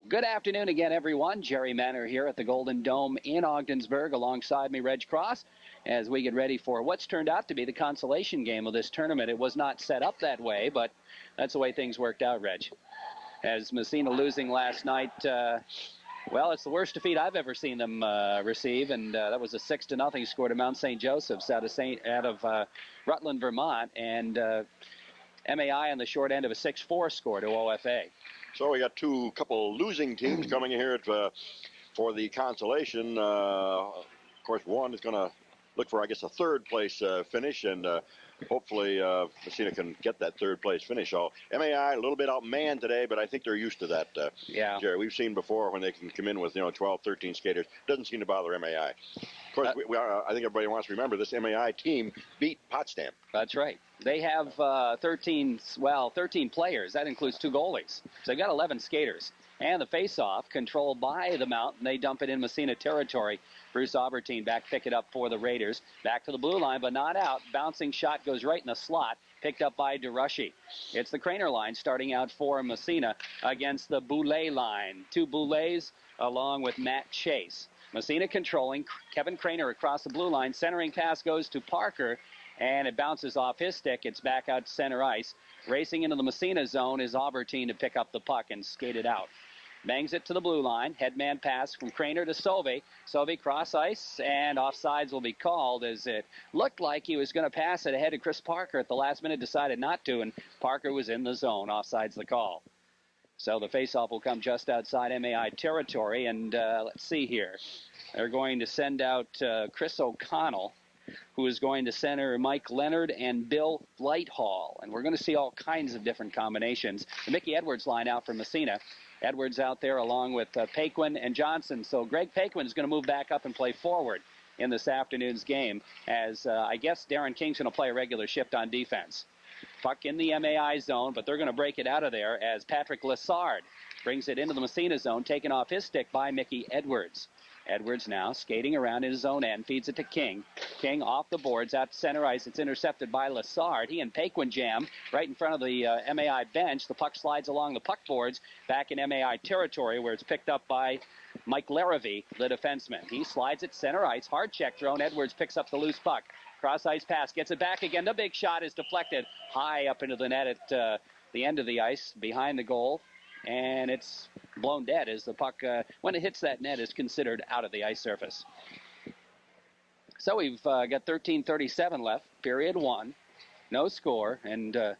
Good afternoon again, everyone. Jerry Manor here at the Golden Dome in Ogdensburg. Alongside me, Reg Cross, as we get ready for what's turned out to be the consolation game of this tournament. It was not set up that way, but that's the way things worked out, Reg. As Massena losing last night, well, it's the worst defeat I've ever seen them receive, and that was a 6-0 score to Mount St. Joseph's out of Rutland, Vermont, and MAI on the short end of a 6-4 score to OFA. So we got couple losing teams coming here for the consolation. Of course, one is going to look for, I guess, a third place finish, and hopefully Massena can get that third place finish. So MAI a little bit outmanned today, but I think they're used to that. Yeah, Jerry, we've seen before when they can come in with 12, 13 skaters. Doesn't seem to bother MAI. Of course, I think everybody wants to remember this MAI team beat Potsdam. That's right. They have 13 players. That includes 2 goalies. So they've got 11 skaters. And the face-off, controlled by the Mountain, they dump it in Massena territory. Bruce Aubertine back pick it up for the Raiders. Back to the blue line, but not out. Bouncing shot goes right in the slot, picked up by DeRushy. It's the Craner line starting out for Massena against the Boulay line. 2 Boulays along with Matt Chase. Massena controlling. Kevin Craner across the blue line. Centering pass goes to Parker, and it bounces off his stick. It's back out to center ice. Racing into the Massena zone is Aubertine to pick up the puck and skate it out. Bangs it to the blue line. Headman pass from Craner to Sovey. Sovey cross ice, and offsides will be called as it looked like he was going to pass it ahead of Chris Parker at the last minute, decided not to, and Parker was in the zone. Offsides the call. So the faceoff will come just outside MAI territory, and let's see here. They're going to send out Chris O'Connell, who is going to center Mike Leonard and Bill Lighthall. And we're going to see all kinds of different combinations. The Mickey Edwards line out for Massena. Edwards out there along with Paquin and Johnson. So Greg Paquin is going to move back up and play forward in this afternoon's game, as I guess Darren King's going to play a regular shift on defense. Puck in the MAI zone, but they're going to break it out of there as Patrick Lessard brings it into the Massena zone, taken off his stick by Mickey Edwards. Edwards now skating around in his own end, feeds it to King. King off the boards, out to center ice. It's intercepted by Lessard. He and Paquin jam right in front of the MAI bench. The puck slides along the puck boards back in MAI territory, where it's picked up by Mike Larrivee, the defenseman. He slides it center ice. Hard check thrown. Edwards picks up the loose puck. Cross ice pass. Gets it back again. The big shot is deflected high up into the net at the end of the ice behind the goal. And it's blown dead as the puck, when it hits that net, is considered out of the ice surface. So we've got 13:37 left, period 1. No score, and a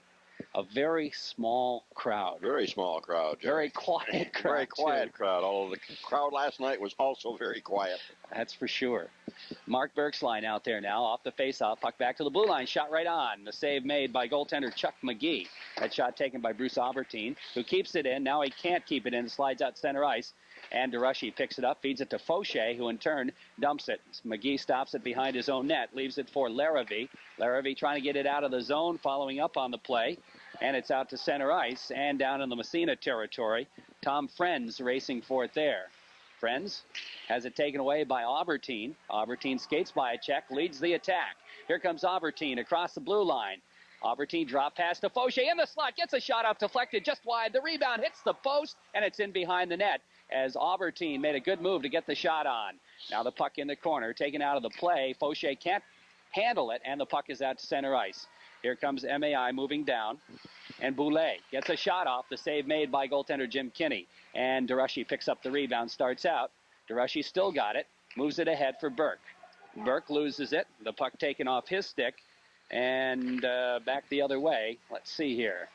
very small crowd. Very small crowd, Jerry. Very quiet crowd. Very quiet crowd, although the crowd last night was also very quiet. That's for sure. Mark Burke's line out there now, off the faceoff, puck back to the blue line, shot right on. The save made by goaltender Chuck McGee. That shot taken by Bruce Aubertine, who keeps it in. Now he can't keep it in, slides out center ice, and DeRushy picks it up, feeds it to Fauché, who in turn dumps it. McGee stops it behind his own net, leaves it for Larrivee. Larrivee trying to get it out of the zone, following up on the play, and it's out to center ice and down in the Massena territory. Tom Friends racing for it there. Friends has it taken away by Aubertine. Aubertine skates by a check, leads the attack. Here comes Aubertine across the blue line. Aubertine drop pass to Fauché in the slot, gets a shot up, deflected just wide. The rebound hits the post, and it's in behind the net as Aubertine made a good move to get the shot on. Now the puck in the corner, taken out of the play. Fauché can't handle it, and the puck is out to center ice. Here comes MAI moving down, and Boulay gets a shot off, the save made by goaltender Jim Kinney. And DeRushy picks up the rebound, starts out. DeRushy still got it, moves it ahead for Burke. Burke loses it, the puck taken off his stick, and back the other way. Let's see here.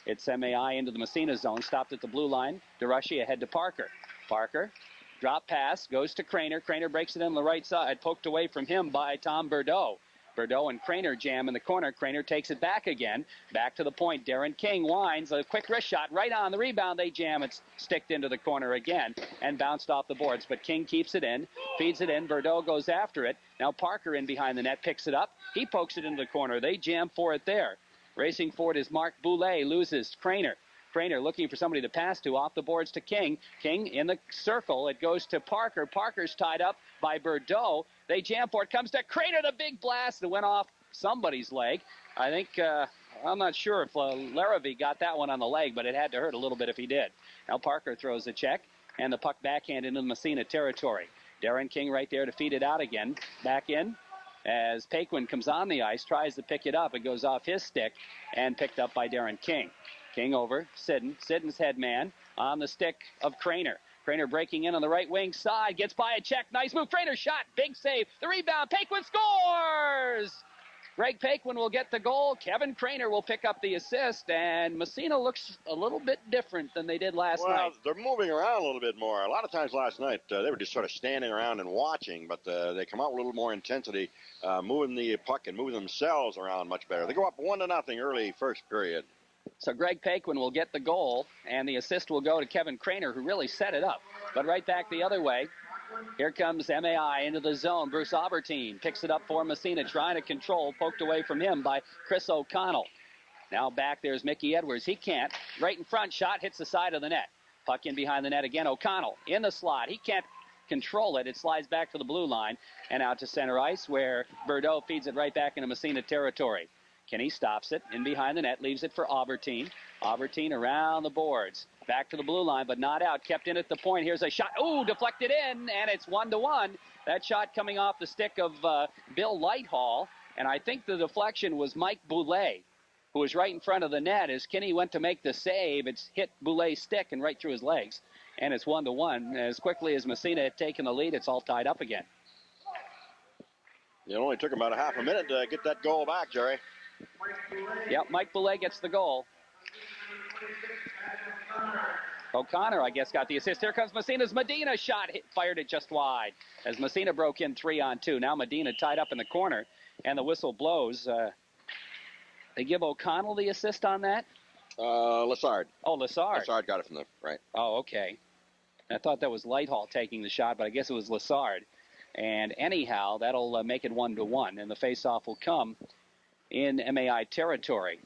It's MAI into the Massena zone, stopped at the blue line. DeRushy ahead to Parker. Parker, drop pass, goes to Craner. Craner breaks it in the right side, poked away from him by Tom Bordeaux. Bordeaux and Craner jam in the corner. Craner takes it back again. Back to the point. Darren King winds. A quick wrist shot right on the rebound. They jam. It's sticked into the corner again and bounced off the boards. But King keeps it in, feeds it in. Bordeaux goes after it. Now Parker in behind the net picks it up. He pokes it into the corner. They jam for it there. Racing for it is Mark Boulay. Loses Craner. Craner looking for somebody to pass to, off the boards to King. King in the circle. It goes to Parker. Parker's tied up by Bordeaux. They jam for it. Comes to Craner, the big blast that went off somebody's leg. I think, I'm not sure if Larrivee got that one on the leg, but it had to hurt a little bit if he did. Now Parker throws a check. and the puck backhand into the Massena territory. Darren King right there to feed it out again. Back in as Paquin comes on the ice, tries to pick it up. It goes off his stick and picked up by Darren King. King over Sidden. Sidden's head man on the stick of Craner. Craner breaking in on the right wing side. Gets by a check. Nice move. Craner shot. Big save. The rebound. Paquin scores! Greg Paquin will get the goal. Kevin Craner will pick up the assist. And Massena looks a little bit different than they did last night. Well, they're moving around a little bit more. A lot of times last night, they were just sort of standing around and watching. But they come out with a little more intensity, moving the puck and moving themselves around much better. They go up 1-0 early first period. So Greg Paquin will get the goal, and the assist will go to Kevin Craner, who really set it up. But right back the other way, here comes MAI into the zone. Bruce Albertine picks it up for Massena, trying to control, poked away from him by Chris O'Connell. Now back there's Mickey Edwards. He can't. Right in front, shot hits the side of the net. Puck in behind the net again. O'Connell in the slot. He can't control it. It slides back to the blue line and out to center ice, where Bordeaux feeds it right back into Massena territory. Kenny stops it in behind the net, leaves it for Albertine. Albertine around the boards. Back to the blue line, but not out. Kept in at the point. Here's a shot. Ooh, deflected in, and it's 1-1. That shot coming off the stick of Bill Lighthall, and I think the deflection was Mike Boulay, who was right in front of the net. As Kenny went to make the save, it's hit Boulay's stick and right through his legs, and it's 1-1. As quickly as Massena had taken the lead, it's all tied up again. It only took about a half a minute to get that goal back, Jerry. Yep, Mike Boulay gets the goal. O'Connor, I guess, got the assist. Here comes Massena's Medina shot, fired it just wide as Massena broke in 3-on-2. Now Medina tied up in the corner, and the whistle blows. They give O'Connell the assist on that? Lassard. Oh, Lassard. Lassard got it from the right. Oh, okay. I thought that was Lighthall taking the shot, but I guess it was Lassard. And anyhow, that'll make it 1-1, and the faceoff will come in MAI territory.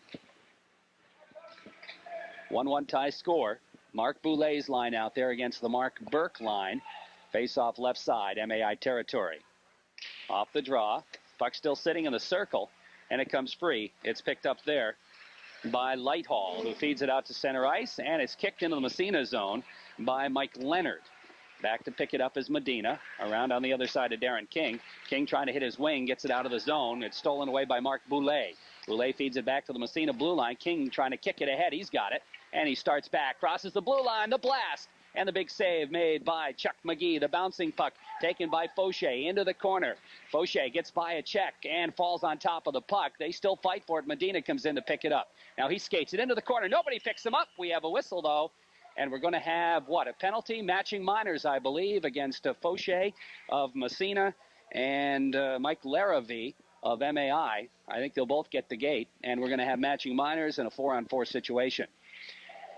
1-1 tie score. Mark Boulay's line out there against the Mark Burke line. Face off left side, MAI territory. Off the draw. Puck still sitting in the circle, and it comes free. It's picked up there by Lighthall, who feeds it out to center ice, and it's kicked into the Massena zone by Mike Leonard. Back to pick it up is Medina. Around on the other side of Darren King. King trying to hit his wing, gets it out of the zone. It's stolen away by Mark Boulay. Boulay feeds it back to the Massena blue line. King trying to kick it ahead. He's got it. And he starts back, crosses the blue line, the blast, and the big save made by Chuck McGee. The bouncing puck taken by Fauché into the corner. Fauché gets by a check and falls on top of the puck. They still fight for it. Medina comes in to pick it up. Now he skates it into the corner. Nobody picks him up. We have a whistle, though. And we're going to have, a penalty? Matching minors, I believe, against Fauché of Massena and Mike Larrivee of MAI. I think they'll both get the gate. And we're going to have matching minors in a 4-on-4 situation.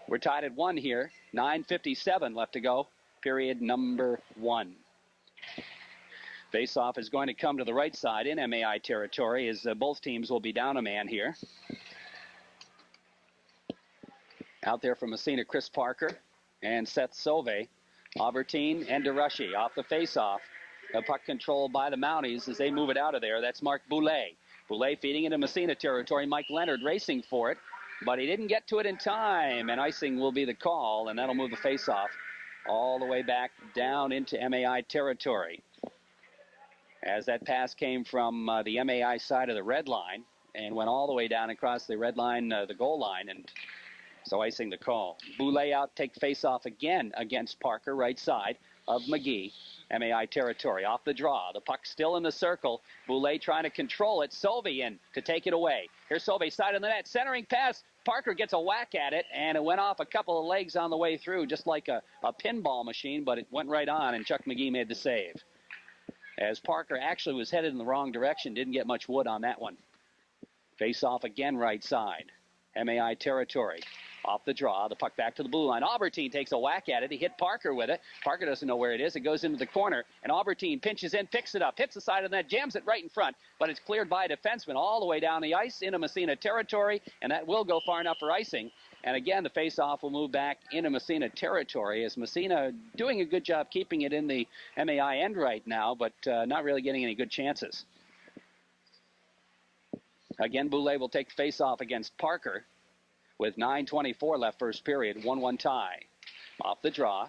We're tied at 1 here. 9:57 left to go. Period number 1. Face-off is going to come to the right side in MAI territory as both teams will be down a man here. Out there from Massena, Chris Parker and Seth Sauvé. Albertine and DeRushy off the face-off. The puck controlled by the Mounties as they move it out of there. That's Mark Boulay. Boulay feeding into Massena territory. Mike Leonard racing for it, but he didn't get to it in time, and icing will be the call, and that'll move the face-off all the way back down into MAI territory. As that pass came from the MAI side of the red line and went all the way down across the red line, the goal line, and so icing the call. Boulay out, take face-off again against Parker, right side of McGee. MAI territory, off the draw. The puck still in the circle. Boulay trying to control it. Sauvé in to take it away. Here's Sauvé, side of the net. Centering pass. Parker gets a whack at it, and it went off a couple of legs on the way through, just like a pinball machine, but it went right on, and Chuck McGee made the save. As Parker actually was headed in the wrong direction, didn't get much wood on that one. Face off again, right side. MAI territory. Off the draw, the puck back to the blue line. Albertine takes a whack at it. He hit Parker with it. Parker doesn't know where it is. It goes into the corner, and Albertine pinches in, picks it up, hits the side of the net, jams it right in front, but it's cleared by a defenseman all the way down the ice into Massena territory, and that will go far enough for icing. And again, the face-off will move back into Massena territory as Massena doing a good job keeping it in the MAI end right now, but not really getting any good chances. Again, Boulay will take the face-off against Parker. With 9:24 left first period, 1-1 tie. Off the draw.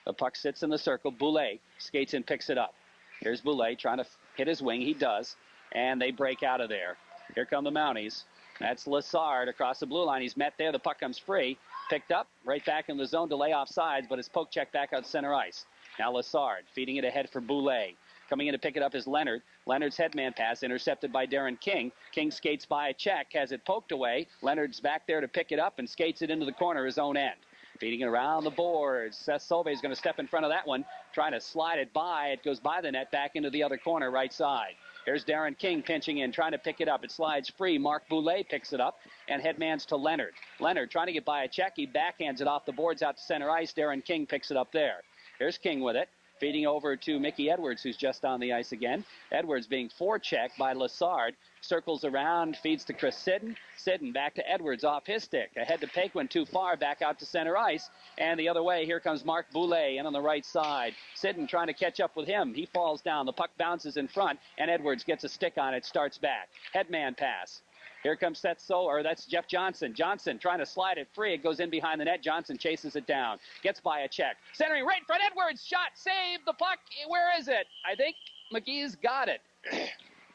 The puck sits in the circle. Boulay skates and picks it up. Here's Boulay trying to hit his wing. He does. And they break out of there. Here come the Mounties. That's Lassard across the blue line. He's met there. The puck comes free. Picked up. Right back in the zone to lay off sides, but it's poke check back out center ice. Now Lassard feeding it ahead for Boulay. Coming in to pick it up is Leonard. Leonard's headman pass intercepted by Darren King. King skates by a check, has it poked away. Leonard's back there to pick it up and skates it into the corner, his own end. Feeding it around the boards. Seth Sauve is going to step in front of that one, trying to slide it by. It goes by the net, back into the other corner, right side. Here's Darren King pinching in, trying to pick it up. It slides free. Mark Boulay picks it up, and headmans to Leonard. Leonard trying to get by a check. He backhands it off the boards out to center ice. Darren King picks it up there. Here's King with it. Feeding over to Mickey Edwards, who's just on the ice again. Edwards being forechecked by Lassard. Circles around, feeds to Chris Sidden. Sidden back to Edwards off his stick. Ahead to Paquin, too far, back out to center ice. And the other way, here comes Mark Boulay in on the right side. Sidden trying to catch up with him. He falls down. The puck bounces in front, and Edwards gets a stick on it, starts back. Headman pass. Here comes that's Jeff Johnson. Johnson trying to slide it free. It goes in behind the net. Johnson chases it down. Gets by a check. Centering right in front. Edwards shot. Save the puck. Where is it? I think McGee's got it.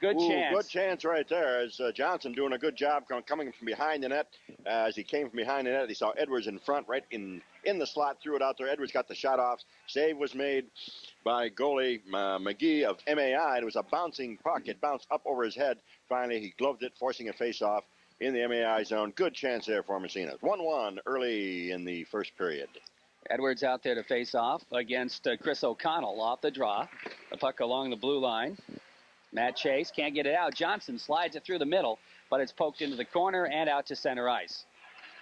Good chance. Good chance right there. As Johnson doing a good job coming from behind the net. As he came from behind the net, he saw Edwards in front, right in the slot, threw it out there. Edwards got the shot off. Save was made by goalie McGee of MAI. It was a bouncing puck. It bounced up over his head. Finally, he gloved it, forcing a face-off in the MAI zone. Good chance there for Massena. 1-1 early in the first period. Edwards out there to face off against Chris O'Connell off the draw. The puck along the blue line. Matt Chase can't get it out. Johnson slides it through the middle, but it's poked into the corner and out to center ice.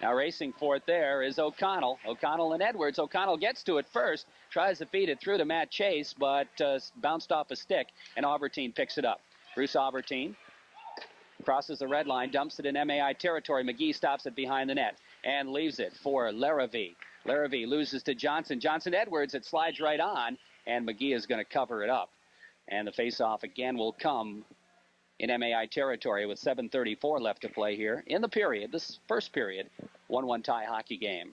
Now racing for it there is O'Connell. O'Connell and Edwards. O'Connell gets to it first, tries to feed it through to Matt Chase, but bounced off a stick, and Aubertine picks it up. Bruce Aubertine crosses the red line, dumps it in MAI territory. McGee stops it behind the net and leaves it for Larrivee. Larrivee loses to Johnson. Johnson Edwards, it slides right on, and McGee is going to cover it up. And the face-off again will come in MAI territory with 7:34 left to play here in the period, this first period, 1-1 tie hockey game.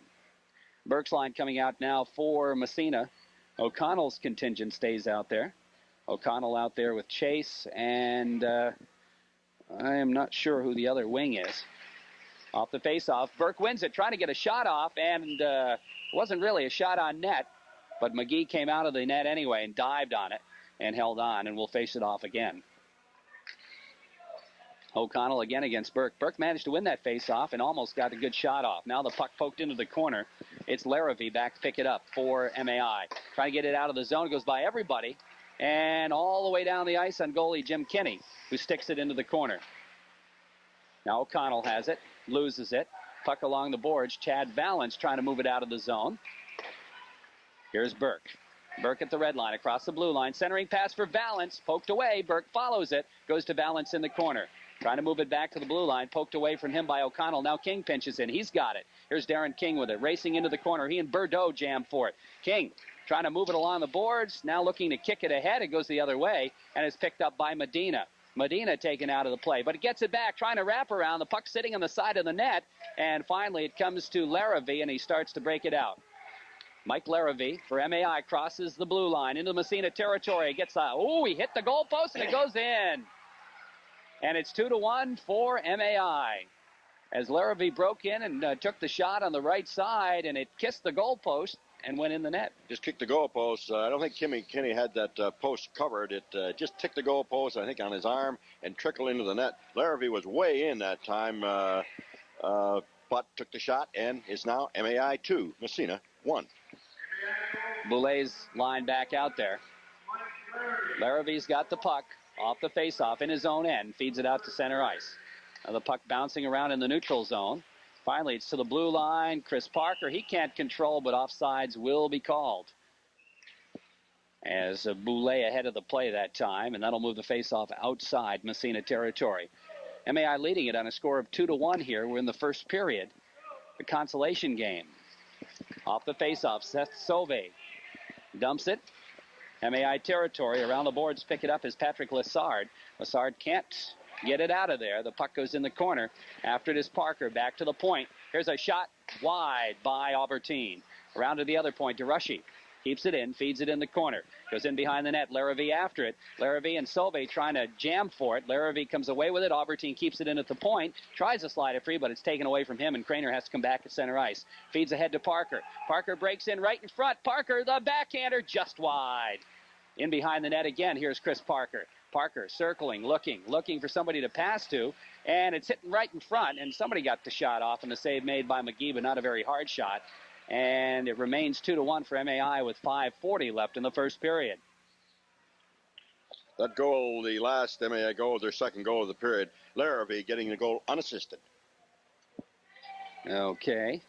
Burke's line coming out now for Massena. O'Connell's contingent stays out there. O'Connell out there with Chase, and I am not sure who the other wing is. Off the face-off, Burke wins it, trying to get a shot off, and wasn't really a shot on net, but McGee came out of the net anyway and dived on it and held on, and will face it off again. O'Connell again against Burke. Burke managed to win that face-off and almost got a good shot off. Now the puck poked into the corner. It's Larrivee back to pick it up for MAI. Trying to get it out of the zone. It goes by everybody. And all the way down the ice on goalie Jim Kinney, who sticks it into the corner. Now O'Connell has it. Loses it. Puck along the boards. Chad Valance trying to move it out of the zone. Here's Burke. Burke at the red line, across the blue line. Centering pass for Valance. Poked away. Burke follows it. Goes to Valance in the corner. Trying to move it back to the blue line. Poked away from him by O'Connell. Now King pinches in. He's got it. Here's Darren King with it. Racing into the corner. He and Bordeaux jam for it. King trying to move it along the boards. Now looking to kick it ahead. It goes the other way. And it's picked up by Medina. Medina taken out of the play. But it gets it back. Trying to wrap around. The puck sitting on the side of the net. And finally it comes to Larrivee. And he starts to break it out. Mike Larrivee for MAI crosses the blue line into Massena territory. Gets he hit the goalpost and it goes in. And it's 2-1 for MAI. As Larrivee broke in and took the shot on the right side, and it kissed the goalpost and went in the net. Just kicked the goalpost. I don't think Kinney had that post covered. It just ticked the goalpost, I think, on his arm and trickled into the net. Larrivee was way in that time, but took the shot and is now MAI 2, Massena 1. Boulay's line back out there. Larrivee's got the puck off the faceoff in his own end. Feeds it out to center ice. Now the puck bouncing around in the neutral zone. Finally, it's to the blue line. Chris Parker, he can't control, but offsides will be called. As Boulay ahead of the play that time, and that'll move the faceoff outside Massena territory. MAI leading it on a score of 2-1 here. We're in the first period. The consolation game. Off the faceoff, Seth Sauve dumps it. MAI territory. Around the boards, pick it up is Patrick Lassard. Lassard can't get it out of there. The puck goes in the corner. After it is Parker. Back to the point. Here's a shot wide by Aubertine. Around to the other point to Rushy. Keeps it in, feeds it in the corner. Goes in behind the net. Larrivee after it. Larrivee and Sauve trying to jam for it. Larrivee comes away with it. Aubertine keeps it in at the point. Tries to slide it free, but it's taken away from him, and Craner has to come back at center ice. Feeds ahead to Parker. Parker breaks in right in front. Parker, the backhander, just wide. In behind the net again, here's Chris Parker. Parker circling, looking for somebody to pass to, and it's hitting right in front, and somebody got the shot off, and the save made by McGee, but not a very hard shot. And it remains 2-1 for MAI with 5:40 left in the first period. That goal, the last MAI goal, their second goal of the period, Larrivee getting the goal unassisted. Okay.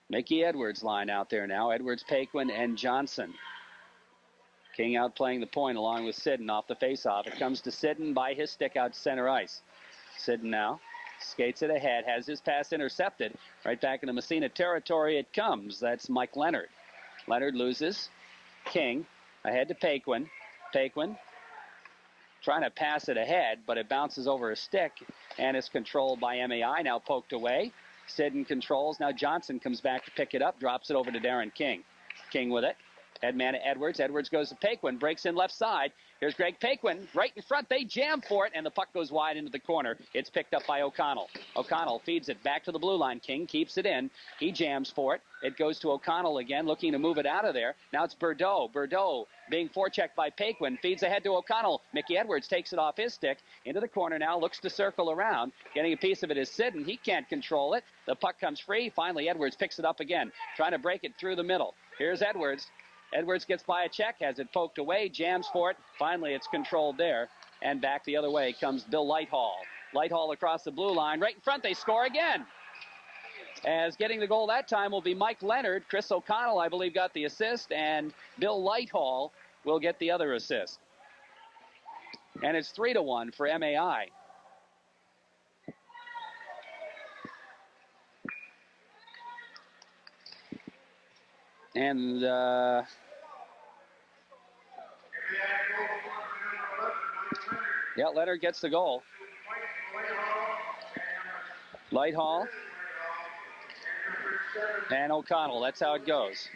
Mickey Edwards line out there now. Edwards, Paquin, and Johnson. King out playing the point along with Sidden off the faceoff. It comes to Sidden by his stick out to center ice. Sidden now skates it ahead, has his pass intercepted. Right back into Massena territory it comes. That's Mike Leonard. Leonard loses. King ahead to Paquin. Paquin trying to pass it ahead, but it bounces over a stick and is controlled by MAI. Now poked away. Sidden controls. Now Johnson comes back to pick it up, drops it over to Darren King. King with it. Headman to Edwards. Edwards goes to Paquin, breaks in left side. Here's Greg Paquin right in front. They jam for it, and the puck goes wide into the corner. It's picked up by O'Connell. O'Connell feeds it back to the blue line. King keeps it in. He jams for it. It goes to O'Connell again, looking to move it out of there. Now it's Bordeaux. Bordeaux being forechecked by Paquin. Feeds ahead to O'Connell. Mickey Edwards takes it off his stick. Into the corner now. Looks to circle around. Getting a piece of it is Sidden. He can't control it. The puck comes free. Finally, Edwards picks it up again. Trying to break it through the middle. Here's Edwards. Edwards gets by a check, has it poked away, jams for it. Finally, it's controlled there. And back the other way comes Bill Lighthall. Lighthall across the blue line. Right in front, they score again. As getting the goal that time will be Mike Leonard. Chris O'Connell, I believe, got the assist. And Bill Lighthall will get the other assist. And it's 3-1 for MAI. And yeah, Leonard gets the goal. Lighthall and O'Connell. That's how it goes.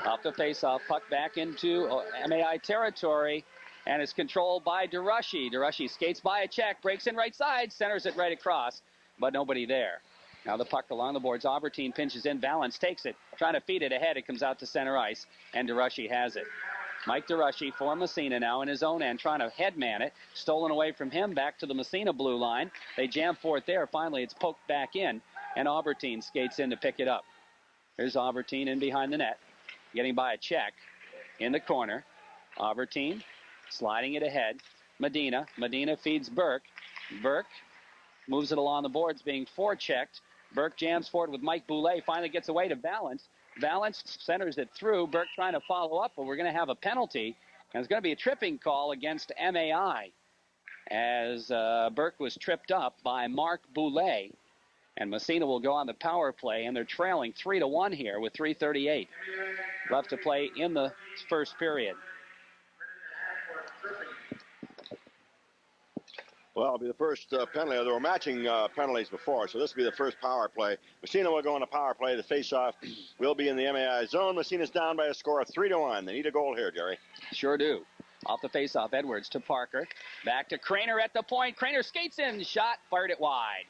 Off the faceoff, puck back into MAI territory, and it's controlled by DeRushy. DeRushy skates by a check, breaks in right side, centers it right across, but nobody there. Now the puck along the boards. Aubertine pinches in. Valance takes it, trying to feed it ahead. It comes out to center ice, and DeRushy has it. Mike DeRushy for Massena now in his own end, trying to headman it. Stolen away from him, back to the Massena blue line. They jam for it there. Finally, it's poked back in, and Aubertine skates in to pick it up. Here's Aubertine in behind the net, getting by a check in the corner. Aubertine sliding it ahead. Medina feeds Burke. Burke moves it along the boards, being forechecked. Burke jams for it with Mike Boulay. Finally gets away to Valance. Valance centers it through. Burke trying to follow up, but we're going to have a penalty. And it's going to be a tripping call against MAI as Burke was tripped up by Mark Boulay. And Massena will go on the power play, and they're trailing 3-1 here with 3:38 left to play in the first period. Well, it'll be the first penalty. There were matching penalties before, so this will be the first power play. Massena will go on the power play. The face-off will be in the MAI zone. Massena's down by a score of 3-1. They need a goal here, Jerry. Sure do. Off the face-off, Edwards to Parker. Back to Craner at the point. Craner skates in. Shot. Fired it wide.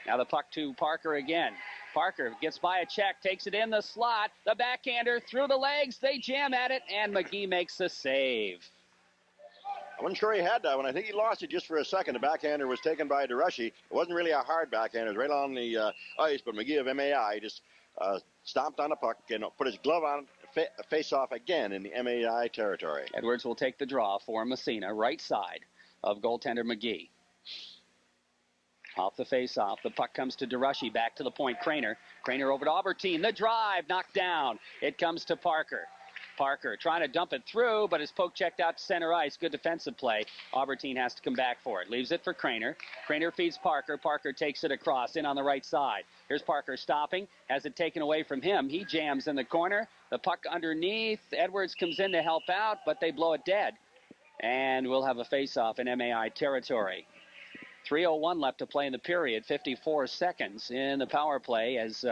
Now the puck to Parker again. Parker gets by a check. Takes it in the slot. The backhander through the legs. They jam at it, and McGee makes a save. I wasn't sure he had that one. I think he lost it just for a second. The backhander was taken by DeRushy. It wasn't really a hard backhander. It was right on the ice, but McGee of MAI just stomped on the puck and put his glove on face-off again in the MAI territory. Edwards will take the draw for Massena, right side of goaltender McGee. Off the face-off, the puck comes to DeRushy, back to the point, Craner. Craner over to Aubertine, the drive, knocked down. It comes to Parker. Parker trying to dump it through, but his poke checked out to center ice. Good defensive play. Aubertine has to come back for it. Leaves it for Craner. Craner feeds Parker. Parker takes it across, in on the right side. Here's Parker stopping. Has it taken away from him. He jams in the corner. The puck underneath. Edwards comes in to help out, but they blow it dead. And we'll have a face-off in MAI territory. 3:01 left to play in the period. 54 seconds in the power play as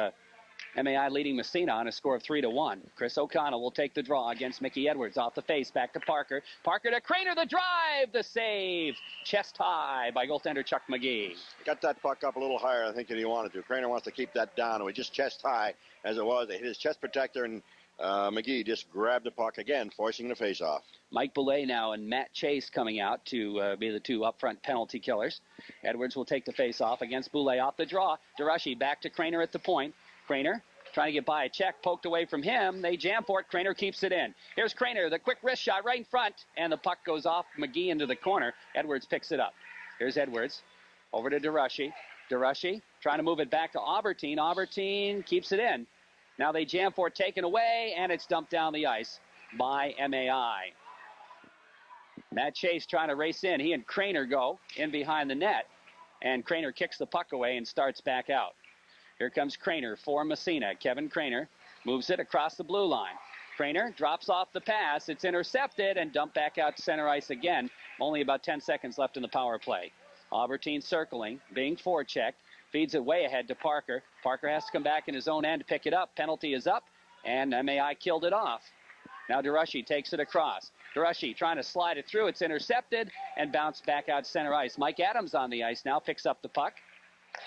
MAI leading Massena on a score of 3-1. Chris O'Connell will take the draw against Mickey Edwards off the face. Back to Parker. Parker to Craner. The drive. The save. Chest high by goaltender Chuck McGee. Got that puck up a little higher, I think, than he wanted to. Craner wants to keep that down. It was just chest high as it was. They hit his chest protector, and McGee just grabbed the puck again, forcing the face-off. Mike Boulay now and Matt Chase coming out to be the two up-front penalty killers. Edwards will take the face-off against Boulay off the draw. DeRushy back to Craner at the point. Craner trying to get by a check, poked away from him. They jam for it. Craner keeps it in. Here's Craner, the quick wrist shot right in front, and the puck goes off McGee into the corner. Edwards picks it up. Here's Edwards over to DeRushy. DeRushy trying to move it back to Albertine. Albertine keeps it in. Now they jam for it, taken away, and it's dumped down the ice by MAI. Matt Chase trying to race in. He and Craner go in behind the net, and Craner kicks the puck away and starts back out. Here comes Craner for Massena. Kevin Craner moves it across the blue line. Craner drops off the pass. It's intercepted and dumped back out to center ice again. Only about 10 seconds left in the power play. Albertine circling, being forechecked. Feeds it way ahead to Parker. Parker has to come back in his own end to pick it up. Penalty is up, and MAI killed it off. Now DeRushy takes it across. DeRushy trying to slide it through. It's intercepted and bounced back out center ice. Mike Adams on the ice now, picks up the puck.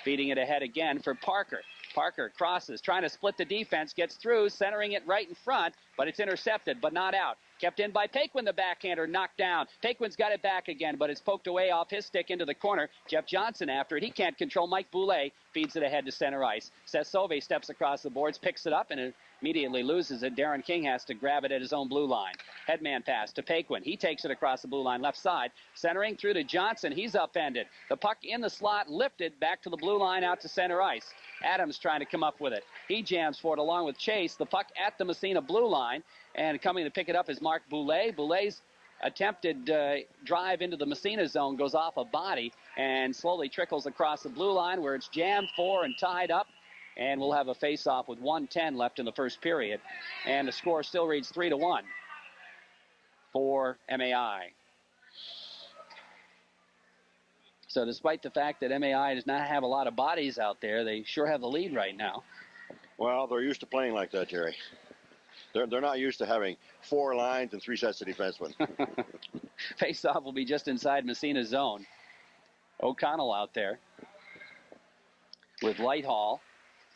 Feeding it ahead again for Parker. Parker crosses, trying to split the defense, gets through, centering it right in front, but it's intercepted, but not out. Kept in by Paquin, the backhander, knocked down. Paquin's got it back again, but it's poked away off his stick into the corner. Jeff Johnson after it. He can't control. Mike Boulay feeds it ahead to center ice. Sesove steps across the boards, picks it up, and immediately loses it. Darren King has to grab it at his own blue line. Headman pass to Paquin. He takes it across the blue line, left side. Centering through to Johnson. He's upended. The puck in the slot, lifted back to the blue line, out to center ice. Adams trying to come up with it. He jams for it along with Chase. The puck at the Massena blue line. And coming to pick it up is Mark Boulay. Boulay's attempted drive into the Massena zone goes off a body and slowly trickles across the blue line where it's jammed for and tied up. And we'll have a face-off with 1:10 left in the first period. And the score still reads 3-1 for MAI. So despite the fact that MAI does not have a lot of bodies out there, they sure have the lead right now. Well, they're used to playing like that, Jerry. They're not used to having 4 lines and 3 sets of defensemen. Face-off will be just inside Massena's zone. O'Connell out there with Lighthall,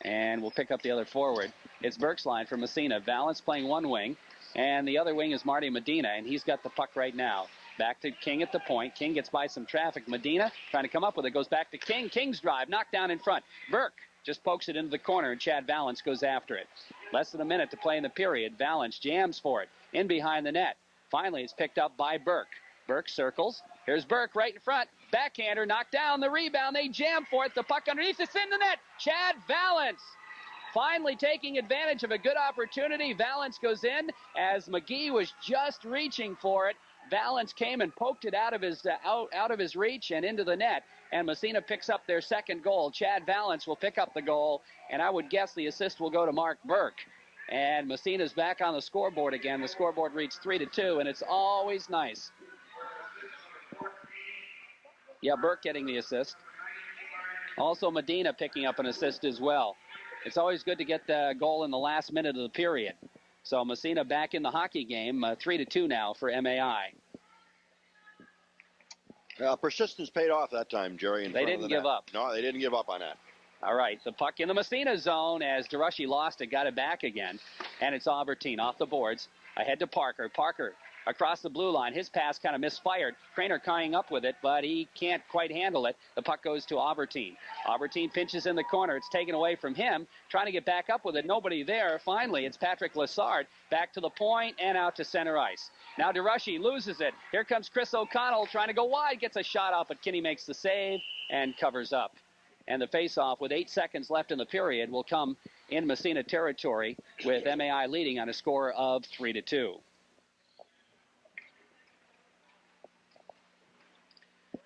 and we'll pick up the other forward. It's Burke's line for Massena. Valance playing one wing, and the other wing is Marty Medina, and he's got the puck right now. Back to King at the point. King gets by some traffic. Medina trying to come up with it. Goes back to King. King's drive. Knocked down in front. Burke just pokes it into the corner, and Chad Valance goes after it. Less than a minute to play in the period. Valance jams for it. In behind the net. Finally, it's picked up by Burke. Burke circles. Here's Burke right in front. Backhander knocked down. The rebound. They jam for it. The puck underneath. It's in the net. Chad Valance finally taking advantage of a good opportunity. Valance goes in as McGee was just reaching for it. Valance came and poked it out of his reach and into the net, and Massena picks up their second goal. Chad Valance will pick up the goal, and I would guess the assist will go to Mark Burke. And Massena's back on the scoreboard again. The scoreboard reads 3-2, and it's always nice. Yeah, Burke getting the assist. Also Medina picking up an assist as well. It's always good to get the goal in the last minute of the period. So Massena back in the hockey game, 3-2 now for MAI. Persistence paid off that time, Jerry. They didn't give up. No, they didn't give up on that. All right, the puck in the Massena zone as DeRushy lost it, got it back again. And it's Albertine off the boards. Ahead to Parker. Parker across the blue line. His pass kind of misfired. Craner tying up with it, but he can't quite handle it. The puck goes to Albertine. Albertine pinches in the corner. It's taken away from him. Trying to get back up with it. Nobody there. Finally, it's Patrick Lessard back to the point and out to center ice. Now DeRushy loses it. Here comes Chris O'Connell trying to go wide. Gets a shot off, but Kinney makes the save and covers up. And the face-off with 8 seconds left in the period will come in Massena territory with MAI leading on a score of 3-2.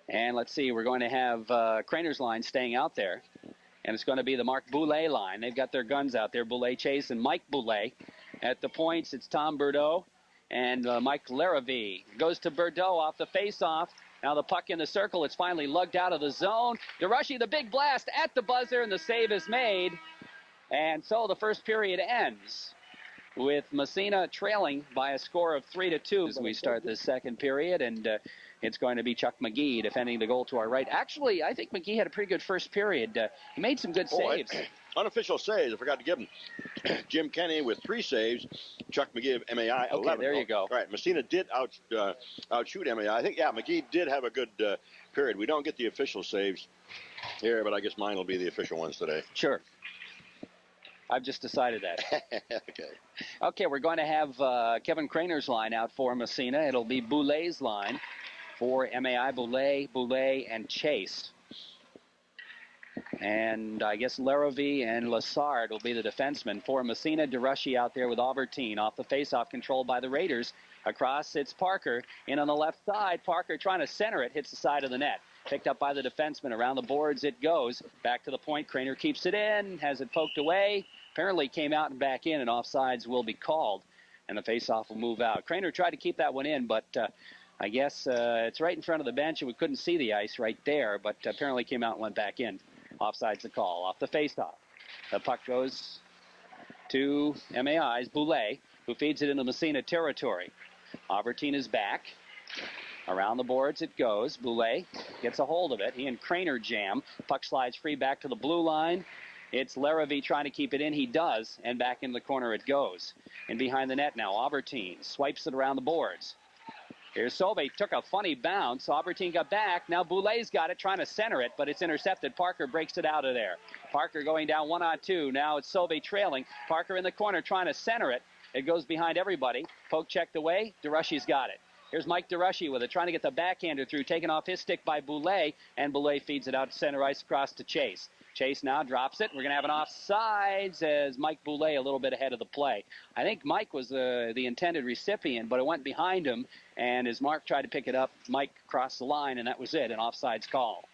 And let's see, we're going to have Craner's line staying out there. And it's going to be the Mark Boulay line. They've got their guns out there, Boulay Chase and Mike Boulay. At the points, it's Tom Bordeaux and Mike Larrivee. Goes to Bordeaux off the face-off. Now the puck in the circle. It's finally lugged out of the zone. DeRushy, the big blast at the buzzer, and the save is made. And so the first period ends with Massena trailing by a score of 3-2 as we start the second period, and it's going to be Chuck McGee defending the goal to our right. Actually, I think McGee had a pretty good first period. He made some good saves. Unofficial saves, I forgot to give him. Jim Kenny with 3 saves. Chuck McGee of MAI 11. Okay, there you go. All right, Massena did outshoot MAI. I think, yeah, McGee did have a good period. We don't get the official saves here, but I guess mine will be the official ones today. Sure. I've just decided that. Okay. Okay, we're going to have Kevin Craner's line out for Massena. It'll be Boulet's line for MAI. Boulet, and Chase. And I guess Larrivee and Lassard will be the defensemen. For Massena, DeRushy out there with Albertine. Off the faceoff, controlled by the Raiders. Across, it's Parker. In on the left side. Parker trying to center it. Hits the side of the net. Picked up by the defenseman. Around the boards it goes. Back to the point. Craner keeps it in. Has it poked away. Apparently came out and back in, and offsides will be called. And the faceoff will move out. Craner tried to keep that one in, but I guess it's right in front of the bench, and we couldn't see the ice right there, but apparently came out and went back in. Offside's the call. Off the faceoff. The puck goes to MAI's Boulet, who feeds it into Massena territory. Albertine is back. Around the boards it goes. Boulet gets a hold of it. He and Craner jam. Puck slides free back to the blue line. It's Larrivee trying to keep it in. He does, and back in the corner it goes. And behind the net now, Albertine swipes it around the boards. Here's Sauvé, took a funny bounce. Albertine got back. Now Boulet's got it, trying to center it, but it's intercepted. Parker breaks it out of there. Parker going down 1-on-2. Now it's Sauvé trailing. Parker in the corner trying to center it. It goes behind everybody. Poke checked away. DeRushy's got it. Here's Mike DeRushy with it, trying to get the backhander through, taken off his stick by Boulet, and Boulet feeds it out to center ice across to Chase. Chase now drops it. We're going to have an offsides as Mike Boulet a little bit ahead of the play. I think Mike was the intended recipient, but it went behind him, and as Mark tried to pick it up, Mike crossed the line, and that was it, an offsides call.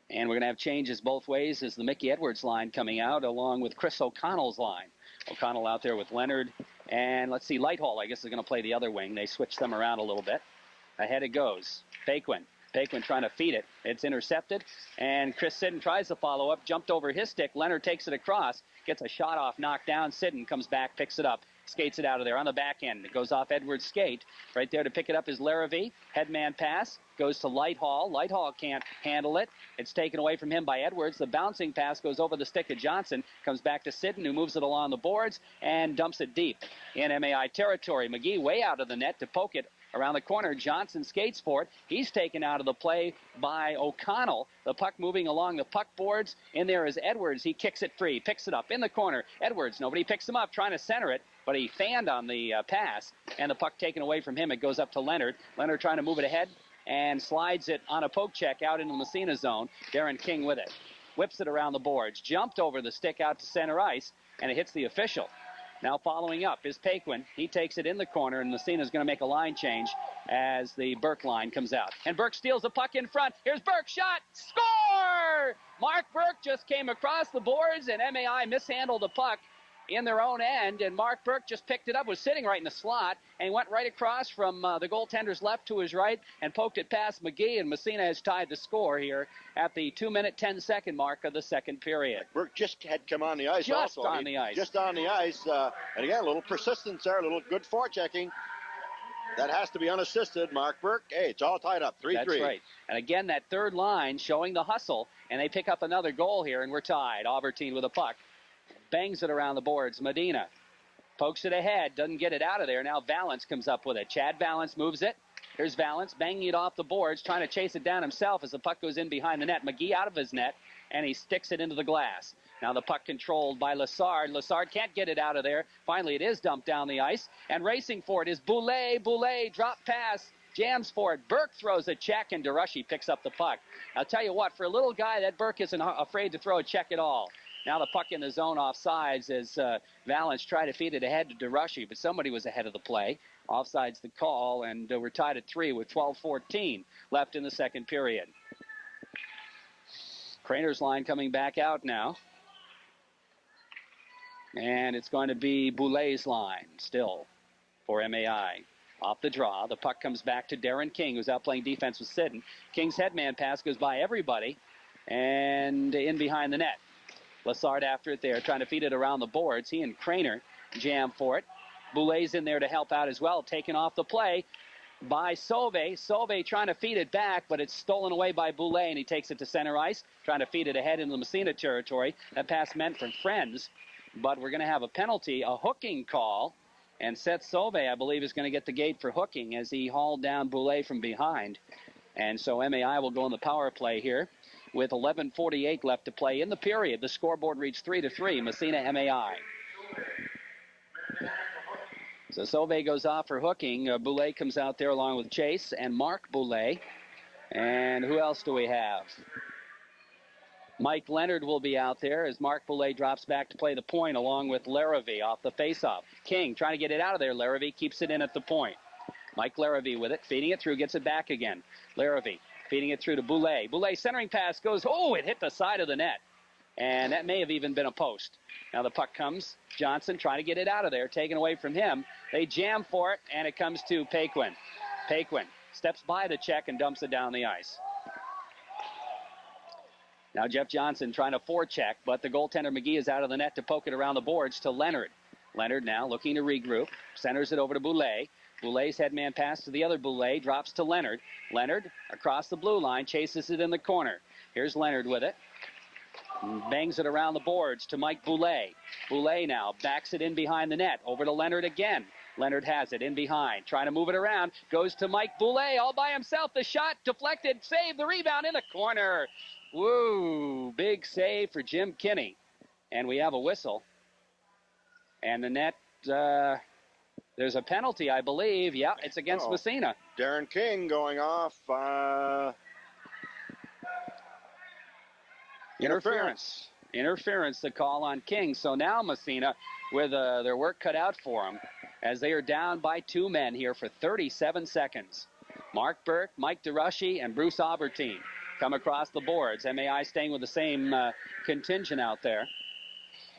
And we're going to have changes both ways as the Mickey Edwards line coming out along with Chris O'Connell's line. O'Connell out there with Leonard, and let's see, Lighthall, I guess, is going to play the other wing. They switched them around a little bit. Ahead it goes. Paquin trying to feed it. It's intercepted, and Chris Sidden tries to follow up, jumped over his stick. Leonard takes it across, gets a shot off, knocked down. Sidden comes back, picks it up, skates it out of there on the back end. It goes off Edwards' skate. Right there to pick it up is Larrivee. Headman pass goes to Lighthall. Lighthall can't handle it. It's taken away from him by Edwards. The bouncing pass goes over the stick of Johnson, comes back to Sidden, who moves it along the boards and dumps it deep in MAI territory. McGee way out of the net to poke it around the corner. Johnson skates for it. He's taken out of the play by O'Connell. The puck moving along the puck boards. In there is Edwards. He kicks it free, picks it up in the corner. Edwards, nobody picks him up, trying to center it, but he fanned on the pass, and the puck taken away from him. It goes up to Leonard. Leonard trying to move it ahead and slides it on a poke check out into the Massena zone. Darren King with it. Whips it around the boards. Jumped over the stick out to center ice, and it hits the official. Now following up is Paquin. He takes it in the corner, and Massena's going to make a line change as the Burke line comes out. And Burke steals the puck in front. Here's Burke, shot, score! Mark Burke just came across the boards, and MAI mishandled the puck in their own end, and Mark Burke just picked it up, was sitting right in the slot, and went right across from the goaltender's left to his right and poked it past McGee, and Massena has tied the score here at the 2-minute, 10-second mark of the second period. Burke just had come on the ice just also. On the ice. Just on the ice. And again, a little persistence there, a little good forechecking. That has to be unassisted. Mark Burke, hey, it's all tied up, 3-3. That's right. And again, that third line showing the hustle, and they pick up another goal here, and we're tied. Albertine with a puck. Bangs it around the boards. Medina pokes it ahead, doesn't get it out of there. Now Valance comes up with it. Chad Valance moves it. Here's Valance banging it off the boards, trying to chase it down himself as the puck goes in behind the net. McGee out of his net, and he sticks it into the glass. Now the puck controlled by Lassard. Lassard can't get it out of there. Finally, it is dumped down the ice, and racing for it is Boulet. Boulet, drop pass, jams for it. Burke throws a check, and DeRushy picks up the puck. I'll tell you what, for a little guy, that Burke isn't afraid to throw a check at all. Now the puck in the zone offsides as Valance tried to feed it ahead to DeRushy, but somebody was ahead of the play. Offsides the call, and we're tied at 3 with 12:14 left in the second period. Craner's line coming back out now. And it's going to be Boulet's line still for MAI. Off the draw, the puck comes back to Darren King, who's out playing defense with Sidden. King's headman pass goes by everybody and in behind the net. Lassard after it there, trying to feed it around the boards. He and Craner jam for it. Boulet's in there to help out as well, taken off the play by Sauve. Sauve trying to feed it back, but it's stolen away by Boulet, and he takes it to center ice, trying to feed it ahead into the Massena territory. That pass meant for Friends, but we're going to have a penalty, a hooking call, and Seth Sauve, I believe, is going to get the gate for hooking as he hauled down Boulet from behind. And so MAI will go in the power play here with 11:48 left to play in the period. The scoreboard reached 3-3, Massena MAI. So Sauve goes off for hooking. Boulet comes out there along with Chase and Mark Boulet. And who else do we have? Mike Leonard will be out there as Mark Boulet drops back to play the point along with Larrivee off the faceoff. King trying to get it out of there. Larrivee keeps it in at the point. Mike Larrivee with it, feeding it through, gets it back again. Larrivee feeding it through to Boulet. Boulet centering pass goes, it hit the side of the net. And that may have even been a post. Now the puck comes. Johnson trying to get it out of there, taken away from him. They jam for it, and it comes to Paquin. Paquin steps by the check and dumps it down the ice. Now Jeff Johnson trying to forecheck, but the goaltender McGee is out of the net to poke it around the boards to Leonard. Leonard now looking to regroup, centers it over to Boulet. Boulet's headman pass to the other Boulet, drops to Leonard. Leonard across the blue line, chases it in the corner. Here's Leonard with it. Bangs it around the boards to Mike Boulet. Boulet now backs it in behind the net. Over to Leonard again. Leonard has it in behind. Trying to move it around. Goes to Mike Boulet all by himself. The shot deflected. Save the rebound in the corner. Woo! Big save for Jim Kinney. And we have a whistle. And the net, there's a penalty, I believe. Yeah, it's against Massena. Darren King going off. Interference, the call on King. So now Massena with their work cut out for them as they are down by 2 men here for 37 seconds. Mark Burke, Mike DeRushy, and Bruce Aubertine come across the boards. MAI staying with the same contingent out there.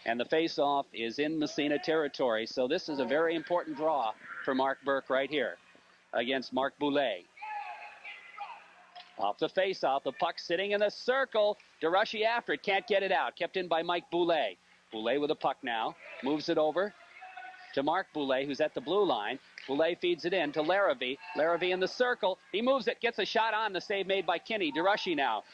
And the face-off is in Massena territory. So this is a very important draw for Mark Burke right here against Mark Boulet. Off the face-off, the puck sitting in the circle. DeRushy after it, can't get it out. Kept in by Mike Boulet. Boulet with the puck now. Moves it over to Mark Boulet, who's at the blue line. Boulet feeds it in to Larrivee. Larrivee in the circle. He moves it, gets a shot on. The save made by Kinney. DeRushy now.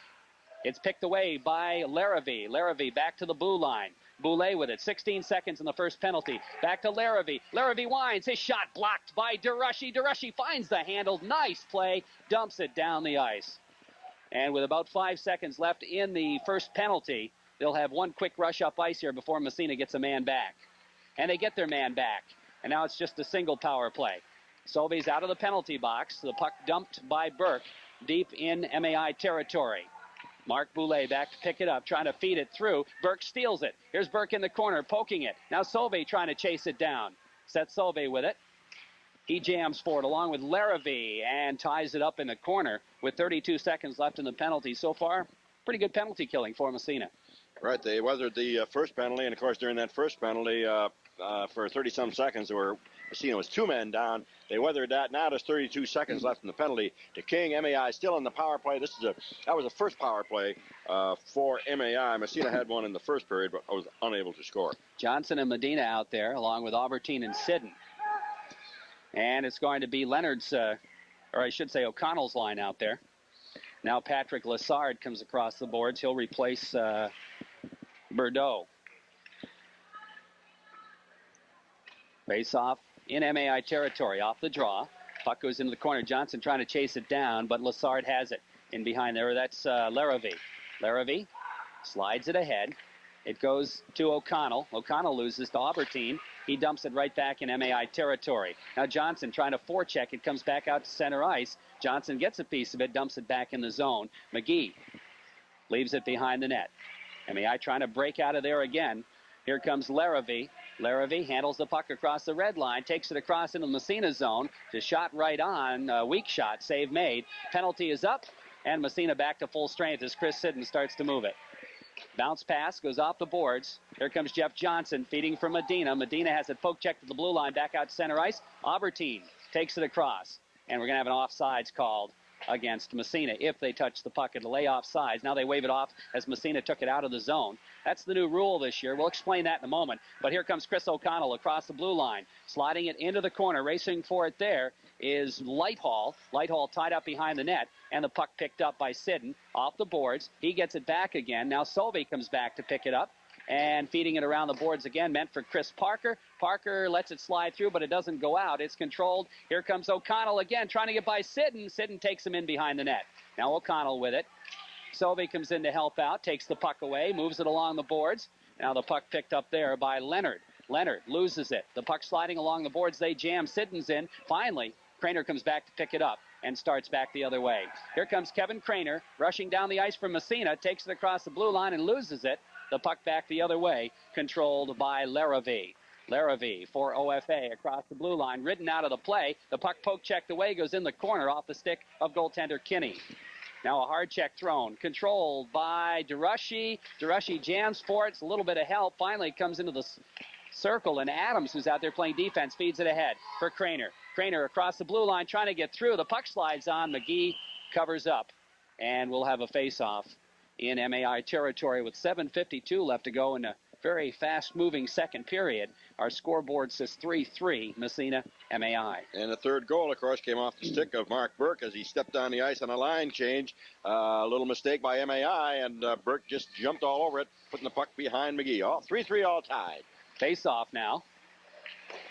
It's picked away by Larrivee. Larrivee back to the blue line. Boulet with it. 16 seconds in the first penalty. Back to Larrivee. Larrivee winds. His shot blocked by DeRushy. DeRushy finds the handle. Nice play. Dumps it down the ice. And with about 5 seconds left in the first penalty, they'll have one quick rush up ice here before Massena gets a man back. And they get their man back. And now it's just a single power play. Sauve's out of the penalty box. The puck dumped by Burke deep in MAI territory. Mark Boulet back to pick it up, trying to feed it through. Burke steals it. Here's Burke in the corner, poking it. Now Sauve trying to chase it down. Seth Sauve with it. He jams for it along with Larrivee and ties it up in the corner with 32 seconds left in the penalty. So far, pretty good penalty killing for Massena. Right, they weathered the first penalty, and of course during that first penalty for 30-some seconds, where Massena was 2 men down, they weathered that. Now there's 32 seconds left in the penalty to King. MAI still in the power play. That was the first power play for MAI. Massena had one in the first period, but was unable to score. Johnson and Medina out there, along with Aubertine and Sidden. And it's going to be Leonard's, or I should say O'Connell's line out there. Now Patrick Lassard comes across the boards. He'll replace Bordeaux. Face off in MAI territory, off the draw. Puck goes into the corner. Johnson trying to chase it down, but Lassard has it in behind there. That's Larrivee. Larrivee slides it ahead. It goes to O'Connell. O'Connell loses to Aubertine. He dumps it right back in MAI territory. Now Johnson trying to forecheck. It comes back out to center ice. Johnson gets a piece of it, dumps it back in the zone. McGee leaves it behind the net. MAI trying to break out of there again. Here comes Larrivee. Larrivee handles the puck across the red line, takes it across into the Massena zone. Just shot right on. Weak shot, save made. Penalty is up, and Massena back to full strength as Chris Sidden starts to move it. Bounce pass goes off the boards. Here comes Jeff Johnson feeding from Medina. Medina has it poke check to the blue line, back out center ice. Aubertine takes it across. And we're going to have an offsides called against Massena if they touch the puck at the layoff sides. Now they wave it off as Massena took it out of the zone. That's the new rule this year. We'll explain that in a moment. But here comes Chris O'Connell across the blue line, sliding it into the corner. Racing for it there is Lighthall. Lighthall tied up behind the net, and the puck picked up by Sidden off the boards. He gets it back again. Now Sovey comes back to pick it up. And feeding it around the boards again, meant for Chris Parker. Parker lets it slide through, but it doesn't go out. It's controlled. Here comes O'Connell again, trying to get by Sidden. Sidden takes him in behind the net. Now O'Connell with it. Sovey comes in to help out, takes the puck away, moves it along the boards. Now the puck picked up there by Leonard. Leonard loses it. The puck sliding along the boards. They jam. Sidden's in. Finally, Craner comes back to pick it up and starts back the other way. Here comes Kevin Craner, rushing down the ice from Massena, takes it across the blue line and loses it. The puck back the other way, controlled by Larrivee. Larrivee for OFA across the blue line, ridden out of the play. The puck poke checked away, goes in the corner off the stick of goaltender Kinney. Now a hard check thrown, controlled by DeRushy. DeRushy jams for it, it's a little bit of help. Finally it comes into the circle, and Adams, who's out there playing defense, feeds it ahead for Craner. Craner across the blue line, trying to get through. The puck slides on. McGee covers up, and we'll have a face-off in MAI territory with 7:52 left to go in a very fast-moving second period. Our scoreboard says 3-3, Massena, MAI. And the third goal, of course, came off the stick of Mark Burke as he stepped on the ice on a line change. A little mistake by MAI, and Burke just jumped all over it, putting the puck behind McGee. All 3-3 all tied. Face-off now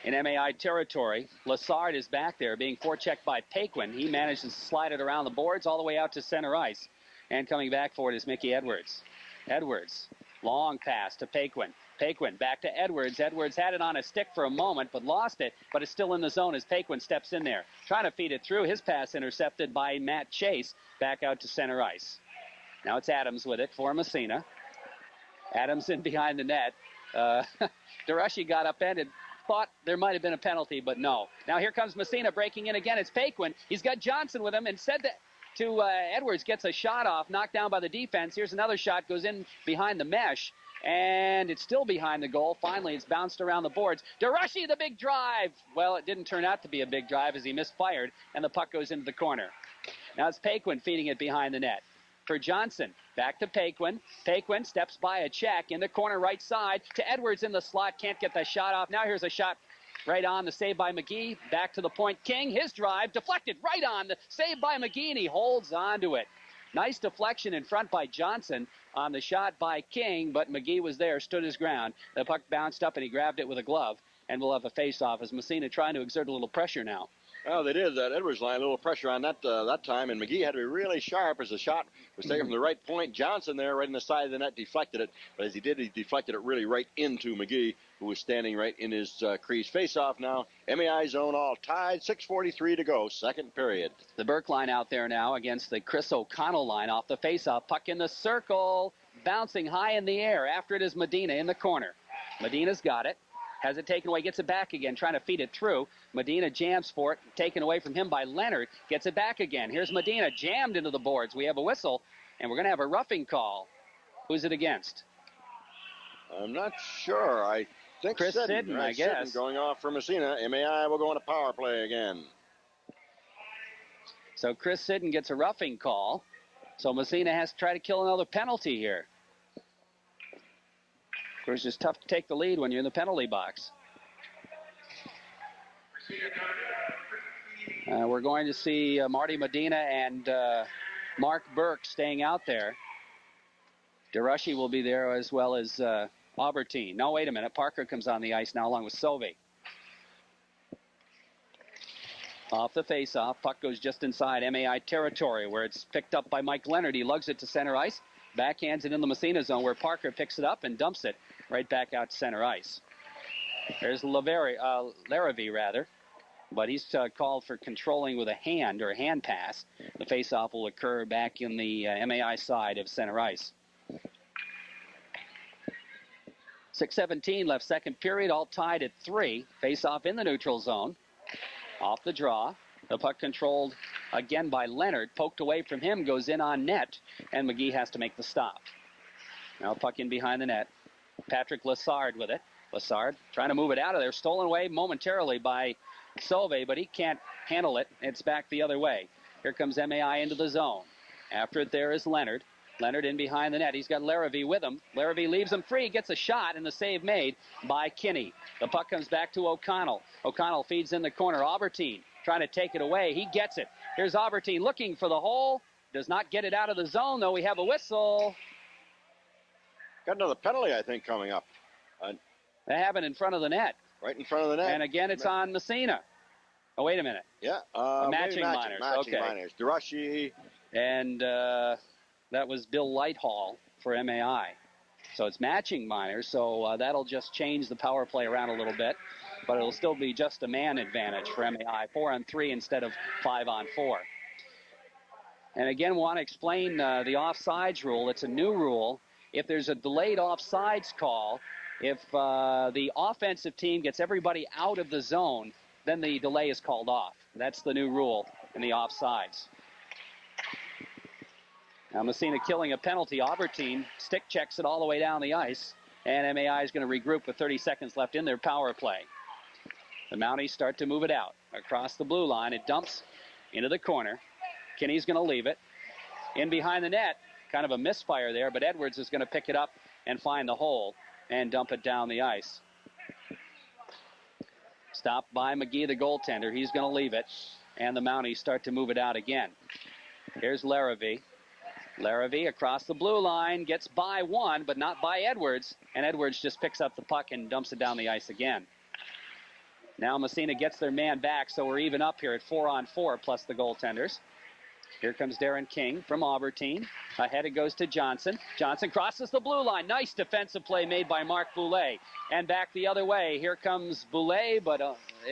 in MAI territory. Lassard is back there being forechecked by Paquin. He manages to slide it around the boards all the way out to center ice. And coming back for it is Mickey Edwards. Edwards, long pass to Paquin. Paquin back to Edwards. Edwards had it on a stick for a moment, but lost it, but it's still in the zone as Paquin steps in there. Trying to feed it through. His pass intercepted by Matt Chase back out to center ice. Now it's Adams with it for Massena. Adams in behind the net. DeRushy got upended. Thought there might have been a penalty, but no. Now here comes Massena breaking in again. It's Paquin. He's got Johnson with him and said that to Edwards, gets a shot off, knocked down by the defense. Here's another shot, goes in behind the mesh, and it's still behind the goal. Finally, it's bounced around the boards. DeRushy, the big drive. Well, it didn't turn out to be a big drive as he misfired, and the puck goes into the corner. Now it's Paquin feeding it behind the net. For Johnson, back to Paquin. Paquin steps by a check in the corner right side to Edwards in the slot. Can't get the shot off. Now here's a shot right on, the save by McGee. Back to the point. King, his drive, deflected right on. The save by McGee, and he holds on to it. Nice deflection in front by Johnson on the shot by King, but McGee was there, stood his ground. The puck bounced up, and he grabbed it with a glove, and we'll have a face-off as Massena trying to exert a little pressure now. Well, they did. That Edwards line, a little pressure on that time, and McGee had to be really sharp as the shot was taken from the right point. Johnson there right in the side of the net deflected it, but as he did, he deflected it really right into McGee, who was standing right in his crease. Face-off now, MAI zone all tied, 6:43 to go, second period. The Burke line out there now against the Chris O'Connell line off the face-off. Puck in the circle, bouncing high in the air. After it is Medina in the corner. Medina's got it. Has it taken away, gets it back again, trying to feed it through. Medina jams for it, taken away from him by Leonard. Gets it back again. Here's Medina, jammed into the boards. We have a whistle, and we're going to have a roughing call. Who's it against? I'm not sure. I think Chris Sidden, I guess. Sidden going off for Massena. MAI will go on a power play again. So Chris Sidden gets a roughing call. So Massena has to try to kill another penalty here. Of course, it's tough to take the lead when you're in the penalty box. We're going to see Marty Medina and Mark Burke staying out there. DeRushy will be there as well as Aubertine. No, wait a minute. Parker comes on the ice now along with Sovey. Off the face-off, puck goes just inside MAI territory where it's picked up by Mike Leonard. He lugs it to center ice, backhands it in the Massena zone where Parker picks it up and dumps it right back out to center ice. There's Larrivee, rather, but he's called for controlling with a hand or a hand pass. The face-off will occur back in the MAI side of center ice. 6:17 left second period, all tied at 3. Face-off in the neutral zone. Off the draw. The puck controlled again by Leonard. Poked away from him, goes in on net, and McGee has to make the stop. Now puck in behind the net. Patrick Lassard with it. Lassard trying to move it out of there. Stolen away momentarily by Sove, but he can't handle it. It's back the other way. Here comes MAI into the zone. After it there is Leonard. Leonard in behind the net. He's got Larrabee with him. Larrabee leaves him free, gets a shot, and the save made by Kinney. The puck comes back to O'Connell. O'Connell feeds in the corner. Aubertine trying to take it away. He gets it. Here's Aubertine looking for the hole. Does not get it out of the zone, though. We have a whistle. Got another penalty, I think, coming up. That happened in front of the net. Right in front of the net. And again, it's on Massena. Oh, wait a minute. Yeah. Matching minors. Matching Okay. minors. Durashi. And that was Bill Lighthall for MAI. So it's matching minors, so that'll just change the power play around a little bit. But it'll still be just a man advantage for MAI. 4-on-3 instead of 5-on-4. And again, want to explain the offsides rule. It's a new rule. If there's a delayed offsides call, if the offensive team gets everybody out of the zone, then the delay is called off. That's the new rule in the offsides. Now Massena killing a penalty. Aubertine stick checks it all the way down the ice. And MAI is going to regroup with 30 seconds left in their power play. The Mounties start to move it out. Across the blue line, it dumps into the corner. Kinney's going to leave it. In behind the net, kind of a misfire there, but Edwards is going to pick it up and find the hole and dump it down the ice. Stopped by McGee, the goaltender. He's going to leave it. And the Mounties start to move it out again. Here's Larrabee. Larrabee across the blue line, gets by one, but not by Edwards. And Edwards just picks up the puck and dumps it down the ice again. Now Massena gets their man back, so we're even up here at 4-on-4 plus the goaltenders. Here comes Darren King from Aubertine. Ahead it goes to Johnson. Johnson crosses the blue line. Nice defensive play made by Mark Boulay. And back the other way. Here comes Boulay, but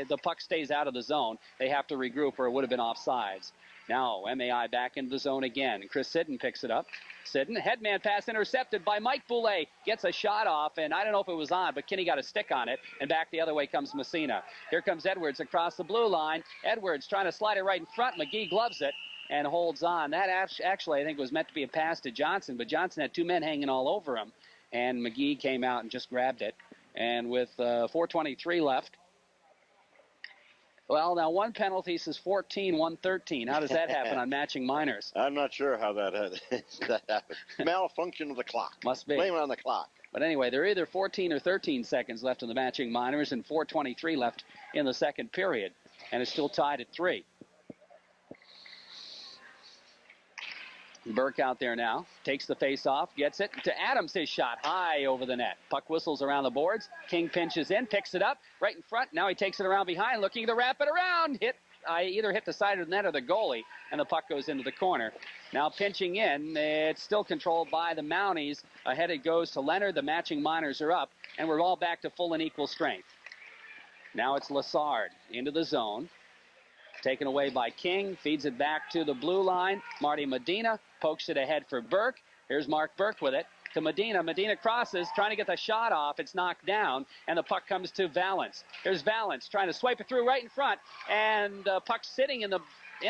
the puck stays out of the zone. They have to regroup or it would have been offsides. Now MAI back into the zone again. Chris Sidden picks it up. Sidden, headman pass intercepted by Mike Boulay. Gets a shot off, and I don't know if it was on, but Kinney got a stick on it. And back the other way comes Massena. Here comes Edwards across the blue line. Edwards trying to slide it right in front. McGee gloves it and holds on. That actually, I think, was meant to be a pass to Johnson, but Johnson had two men hanging all over him, and McGee came out and just grabbed it. And with 4:23 left, well, now one penalty says 14, 113. How does that happen on matching minors? I'm not sure how that happened. Malfunction of the clock. Must be. Blame it on the clock. But anyway, there are either 14 or 13 seconds left in the matching minors and 4:23 left in the second period, and it's still tied at 3. Burke out there now, takes the face off, gets it to Adams, his shot high over the net. Puck whistles around the boards. King pinches in, picks it up right in front. Now he takes it around behind, looking to wrap it around. Either hit the side of the net or the goalie, and the puck goes into the corner. Now pinching in, it's still controlled by the Mounties. Ahead it goes to Leonard. The matching minors are up, and we're all back to full and equal strength. Now it's Lassard into the zone. Taken away by King, feeds it back to the blue line. Marty Medina pokes it ahead for Burke. Here's Mark Burke with it to Medina. Medina crosses, trying to get the shot off. It's knocked down, and the puck comes to Valance. Here's Valance trying to swipe it through right in front, and puck's sitting in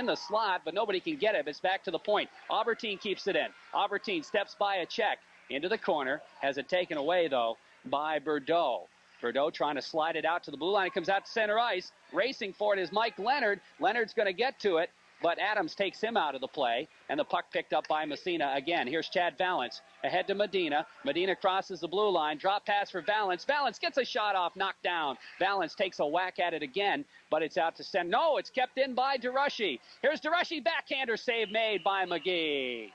the slot, but nobody can get it. It's back to the point. Aubertine keeps it in. Aubertine steps by a check into the corner. Has it taken away, though, by Bordeaux. Bordeaux trying to slide it out to the blue line. It comes out to center ice. Racing for it is Mike Leonard. Leonard's going to get to it, but Adams takes him out of the play, and the puck picked up by Massena again. Here's Chad Valance ahead to Medina. Medina crosses the blue line. Drop pass for Valance. Valance gets a shot off, knocked down. Valance takes a whack at it again, but it's out to center. No, it's kept in by Durashi. Here's Durashi, backhander save made by McGee.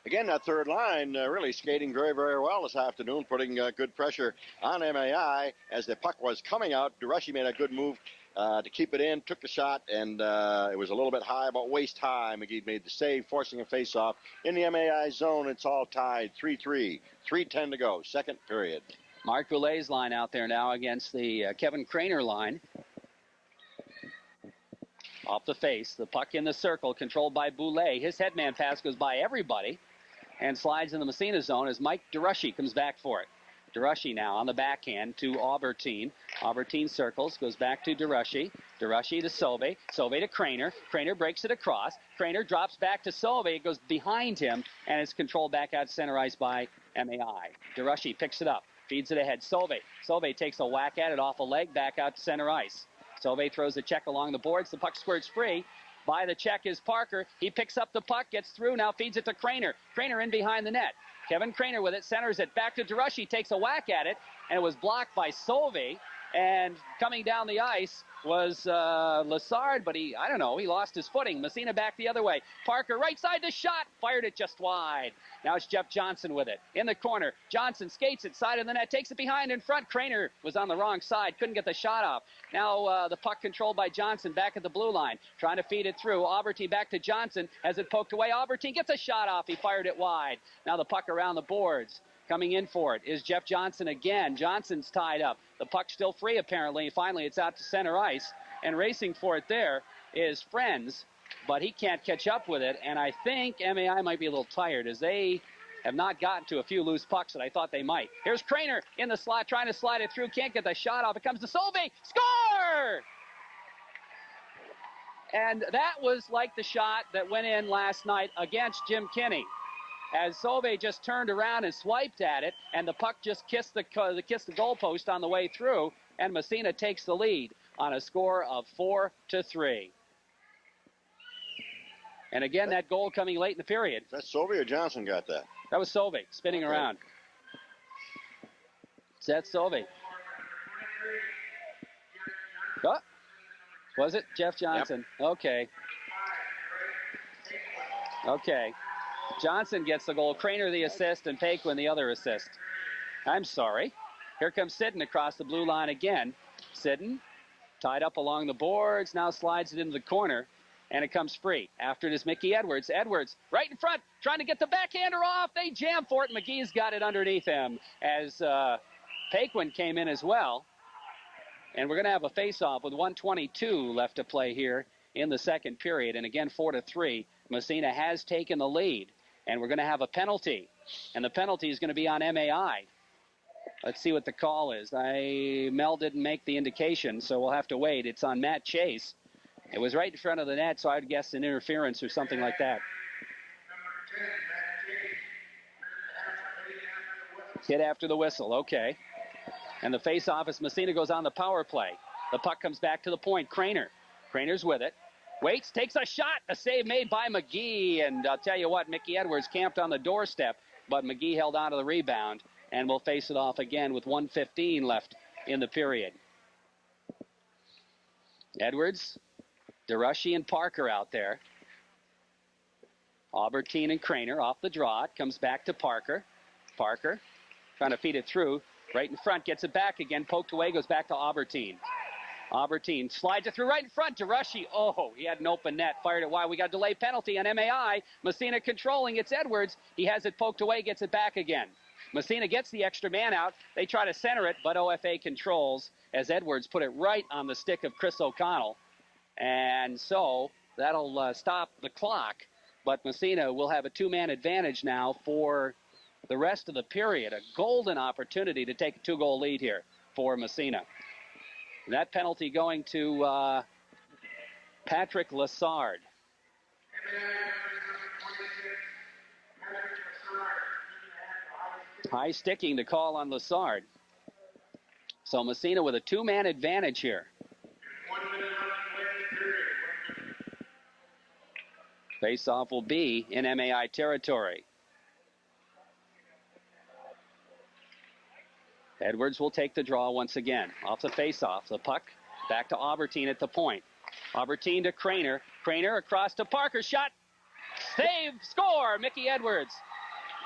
Again, that third line really skating very, very well this afternoon, putting good pressure on MAI as the puck was coming out. Durashi made a good move to keep it in, took the shot, and it was a little bit high, about waist high. McGee made the save, forcing a face-off. In the MAI zone, it's all tied, 3-3, 3:10 to go, second period. Mark Boulay's line out there now against the Kevin Craner line. Off the face, the puck in the circle, controlled by Boulay. His headman pass goes by everybody and slides in the Massena zone as Mike Durashi comes back for it. Durashi now on the backhand to Aubertine. Aubertine circles, goes back to Durashi. Durashi to Sauve. Sauve to Craner. Craner breaks it across. Craner drops back to Sauve. It goes behind him, and it's controlled back out center ice by MAI. Durashi picks it up, feeds it ahead. Sauve takes a whack at it off a leg, back out to center ice. Sauve throws the check along the boards. The puck squirts free. By the check is Parker. He picks up the puck, gets through, now feeds it to Craner. Craner in behind the net. Kevin Craner with it, centers it back to Durushi, takes a whack at it, and it was blocked by Sauve. And coming down the ice was Lassard, but he lost his footing. Massena back the other way. Parker right side to shot, fired it just wide. Now it's Jeff Johnson with it. In the corner, Johnson skates it, side of the net, takes it behind in front. Craner was on the wrong side, couldn't get the shot off. Now the puck controlled by Johnson back at the blue line, trying to feed it through. Aubertine back to Johnson, has it poked away. Aubertine gets a shot off, he fired it wide. Now the puck around the boards. Coming in for it is Jeff Johnson again. Johnson's tied up. The puck's still free, apparently. Finally, it's out to center ice. And racing for it there is Friends, but he can't catch up with it. And I think MAI might be a little tired as they have not gotten to a few loose pucks that I thought they might. Here's Craner in the slot, trying to slide it through. Can't get the shot off. It comes to Sauve. Score! And that was like the shot that went in last night against Jim Kinney, as Sauve just turned around and swiped at it, and the puck just kissed the goalpost on the way through, and Massena takes the lead on a score of 4-3. And again, that goal coming late in the period. Is that Sauve or Johnson got that? That was Sauve spinning around. That's Sauve. Oh, was it Jeff Johnson? Yep. Okay. Johnson gets the goal, Craner the assist, and Paquin the other assist. I'm sorry. Here comes Sidden across the blue line again. Sidden, tied up along the boards, now slides it into the corner, and it comes free. After it is Mickey Edwards. Edwards, right in front, trying to get the backhander off. They jam for it, and McGee's got it underneath him as Paquin came in as well. And we're going to have a face-off with 1:22 left to play here in the second period. And again, 4-3. Massena has taken the lead. And we're going to have a penalty. And the penalty is going to be on MAI. Let's see what the call is. Mel didn't make the indication, so we'll have to wait. It's on Matt Chase. It was right in front of the net, so I'd guess an interference or something like that. Hit after the whistle, okay. And the face-off as Massena goes on the power play. The puck comes back to the point. Craner's with it. Waits, takes a shot. A save made by McGee. And I'll tell you what, Mickey Edwards camped on the doorstep, but McGee held on to the rebound. And we'll face it off again with 1:15 left in the period. Edwards, Durushi, and Parker out there. Aubertine and Craner off the draw. It comes back to Parker. Parker trying to feed it through. Right in front, gets it back again. Poked away, goes back to Aubertine. Aubertine slides it through right in front. Durushi, he had an open net. Fired it wide. We got a delay penalty on MAI. Massena controlling. It's Edwards. He has it poked away, gets it back again. Massena gets the extra man out. They try to center it, but OFA controls as Edwards put it right on the stick of Chris O'Connell. And so that'll stop the clock. But Massena will have a two-man advantage now for the rest of the period. A golden opportunity to take a two-goal lead here for Massena. That penalty going to Patrick Lassard. High sticking to call on Lassard. So Massena with a two-man advantage here. Face-off will be in MAI territory. Edwards will take the draw once again. Off the face-off. The puck back to Aubertine at the point. Aubertine to Craner. Craner across to Parker. Shot. Save. Score. Mickey Edwards.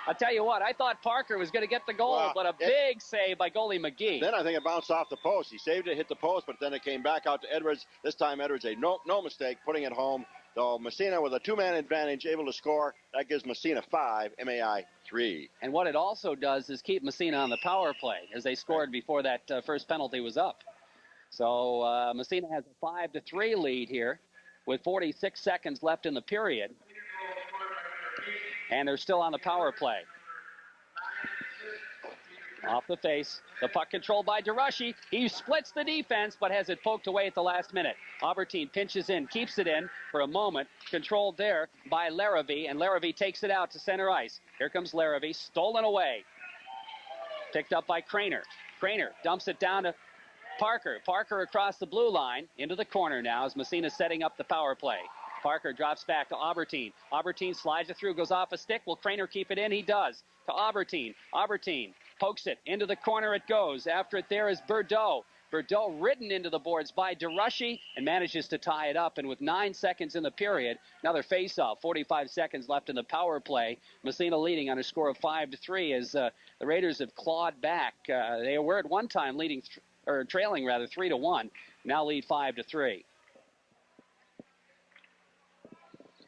I'll tell you what, I thought Parker was going to get the goal, but a big save by goalie McGee. Then I think it bounced off the post. He saved it, hit the post, but then it came back out to Edwards. This time Edwards, no mistake, putting it home. So Massena with a two-man advantage, able to score. That gives Massena 5, MAI 3. And what it also does is keep Massena on the power play, as they scored before that first penalty was up. So Massena has a 5-3 lead here with 46 seconds left in the period. And they're still on the power play. Off the face. The puck controlled by Durushi. He splits the defense, but has it poked away at the last minute. Aubertine pinches in, keeps it in for a moment. Controlled there by Larrivee, and Larrivee takes it out to center ice. Here comes Larrivee, stolen away. Picked up by Craner. Craner dumps it down to Parker across the blue line into the corner now as Massena setting up the power play. Parker drops back to Aubertine. Aubertine slides it through, goes off a stick. Will Craner keep it in? He does. To Aubertine. Aubertine pokes it. Into the corner it goes. After it there is Bordeaux. Bordeaux ridden into the boards by DeRushy and manages to tie it up. And with 9 seconds in the period, another face-off. 45 seconds left in the power play. Massena leading on a score of 5-3 as the Raiders have clawed back. They were at one time trailing 3-1. Now lead 5-3.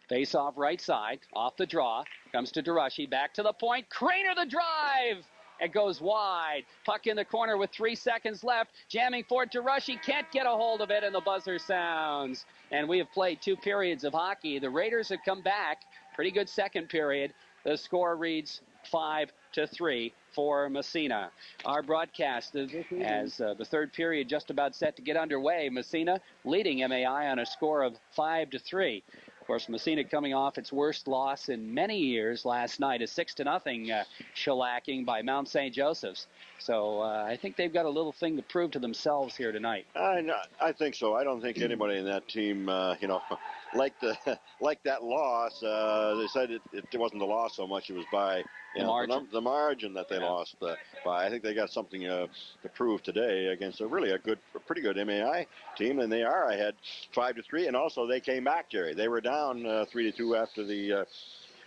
Face off right side, off the draw, comes to DeRushy, back to the point, Craner the drive! It goes wide. Puck in the corner with 3 seconds left, jamming for DeRushy, can't get a hold of it, and the buzzer sounds. And we have played 2 periods of hockey. The Raiders have come back, pretty good second period. The score reads 5-3 for Massena. Our broadcast as the third period just about set to get underway. Massena leading MAI on a score of 5-3. Of course, Massena coming off its worst loss in many years last night, a 6-0 shellacking by Mount St. Joseph's. So I think they've got a little thing to prove to themselves here tonight. I think so. I don't think anybody in that team, like that loss. They said it wasn't the loss so much; it was by the margin that they lost by. I think they got something to prove today against a pretty good MAI team, and they are ahead 5-3. And also they came back, Jerry. They were down 3-2 after the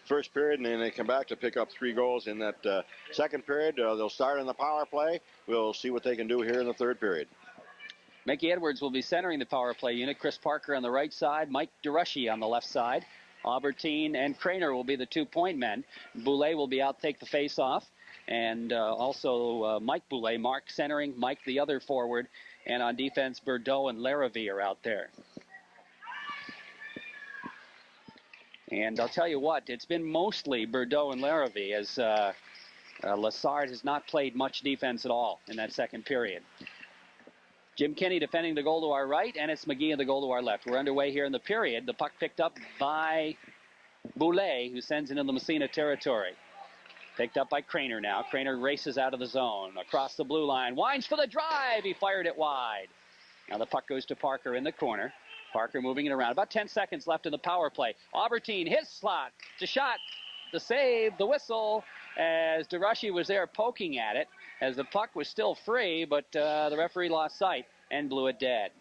first period, and then they come back to pick up 3 goals in that second period. They'll start in the power play. We'll see what they can do here in the third period. Mickey Edwards will be centering the power play unit. Chris Parker on the right side. Mike DeRushy on the left side. Aubertine and Craner will be the 2-point men. Boulay will be out, take the face-off. And also Mike Boulay, Mark centering, Mike the other forward. And on defense, Bordeaux and Larrivee are out there. And I'll tell you what, it's been mostly Bordeaux and Larrivee as Lassard has not played much defense at all in that second period. Jim Kinney defending the goal to our right, and it's McGee in the goal to our left. We're underway here in the period. The puck picked up by Boulay, who sends it into the Massena territory. Picked up by Craner now. Craner races out of the zone, across the blue line. Winds for the drive. He fired it wide. Now the puck goes to Parker in the corner. Parker moving it around. About 10 seconds left in the power play. Aubertine, his slot. The shot. The save. The whistle. As DeRushy was there poking at it. As the puck was still free, but the referee lost sight and blew it dead.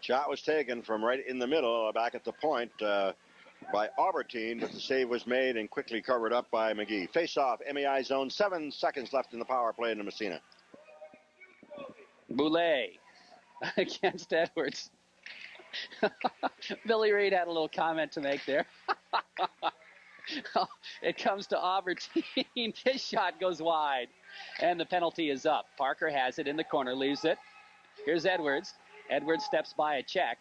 Shot was taken from right in the middle, back at the point, by Aubertine, but the save was made and quickly covered up by McGee. Face-off, MAI zone, 7 seconds left in the power play in the Massena. Boulay against Edwards. Billy Reed had a little comment to make there. It comes to Aubertine. His shot goes wide, and the penalty is up. Parker has it in the corner, leaves it. Here's Edwards. Edwards steps by a check.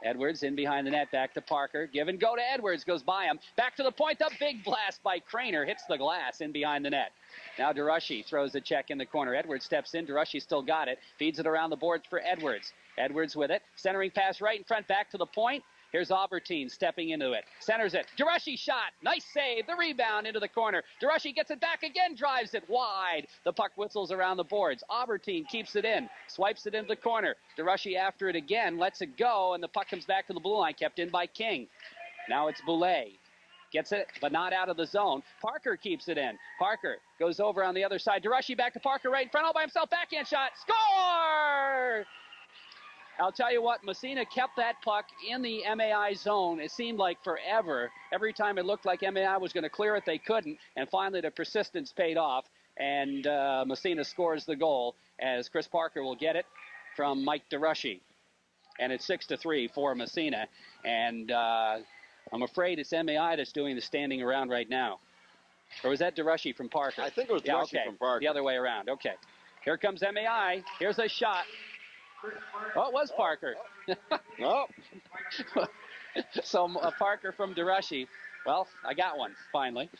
Edwards in behind the net, back to Parker. Give and go to Edwards, goes by him. Back to the point, the big blast by Craner. Hits the glass in behind the net. Now DeRushy throws a check in the corner. Edwards steps in. DeRushy still got it. Feeds it around the boards for Edwards. Edwards with it. Centering pass right in front, back to the point. Here's Aubertine stepping into it. Centers it. DeRushy shot. Nice save. The rebound into the corner. DeRushy gets it back again. Drives it wide. The puck whistles around the boards. Aubertine keeps it in. Swipes it into the corner. DeRushy after it again. Lets it go. And the puck comes back to the blue line. Kept in by King. Now it's Boulay. Gets it, but not out of the zone. Parker keeps it in. Parker goes over on the other side. DeRushy back to Parker right in front. All by himself. Backhand shot. Score! I'll tell you what, Massena kept that puck in the MAI zone. It seemed like forever. Every time it looked like MAI was going to clear it, they couldn't. And finally, the persistence paid off, and Massena scores the goal as Chris Parker will get it from Mike DeRushy. And it's 6-3 for Massena. And I'm afraid it's MAI that's doing the standing around right now. Or was that DeRushy from Parker? I think it was DeRushy from Parker. The other way around. Okay. Here comes MAI. Here's a shot. Oh, it was Parker. No. So Parker from DeRushy. Well, I got one, finally.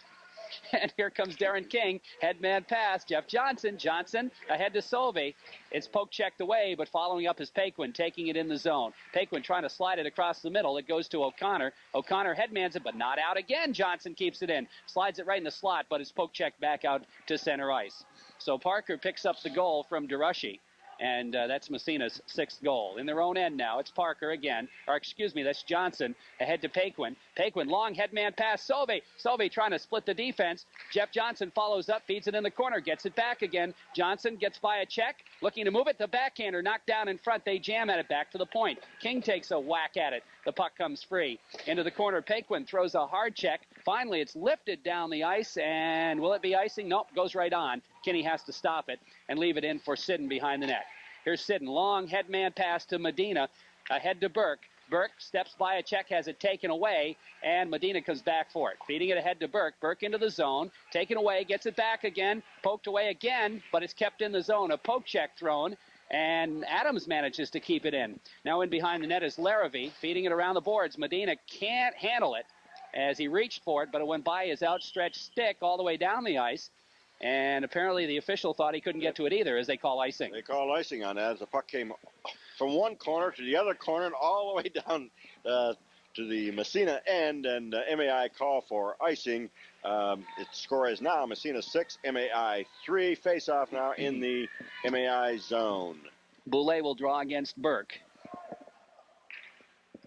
And here comes Darren King. Headman pass. Jeff Johnson. Johnson ahead to Solvay. It's poke checked away, but following up is Paquin, taking it in the zone. Paquin trying to slide it across the middle. It goes to O'Connor. O'Connor headmans it, but not out again. Johnson keeps it in. Slides it right in the slot, but it's poke checked back out to center ice. So Parker picks up the goal from DeRushy. And that's Massena's 6th goal. In their own end now, it's Parker again. Or excuse me, that's Johnson. Ahead to Paquin. Paquin, long headman pass. Sauve trying to split the defense. Jeff Johnson follows up, feeds it in the corner, gets it back again. Johnson gets by a check, looking to move it. The backhander knocked down in front. They jam at it back to the point. King takes a whack at it. The puck comes free. Into the corner, Paquin throws a hard check. Finally, it's lifted down the ice, and will it be icing? Nope, goes right on. Kinney has to stop it and leave it in for Sidden behind the net. Here's Sidden, long headman pass to Medina, ahead to Burke. Burke steps by a check, has it taken away, and Medina comes back for it. Feeding it ahead to Burke. Burke into the zone, taken away, gets it back again, poked away again, but it's kept in the zone. A poke check thrown, and Adams manages to keep it in. Now in behind the net is Larrivee, feeding it around the boards. Medina can't handle it as he reached for it, but it went by his outstretched stick all the way down the ice. And apparently the official thought he couldn't get to it either, as they call icing. They call icing on that as the puck came from one corner to the other corner and all the way down to the Massena end, and MAI call for icing. Its score is now Massena 6, MAI 3. Face-off now in the MAI zone. Boulay will draw against Burke.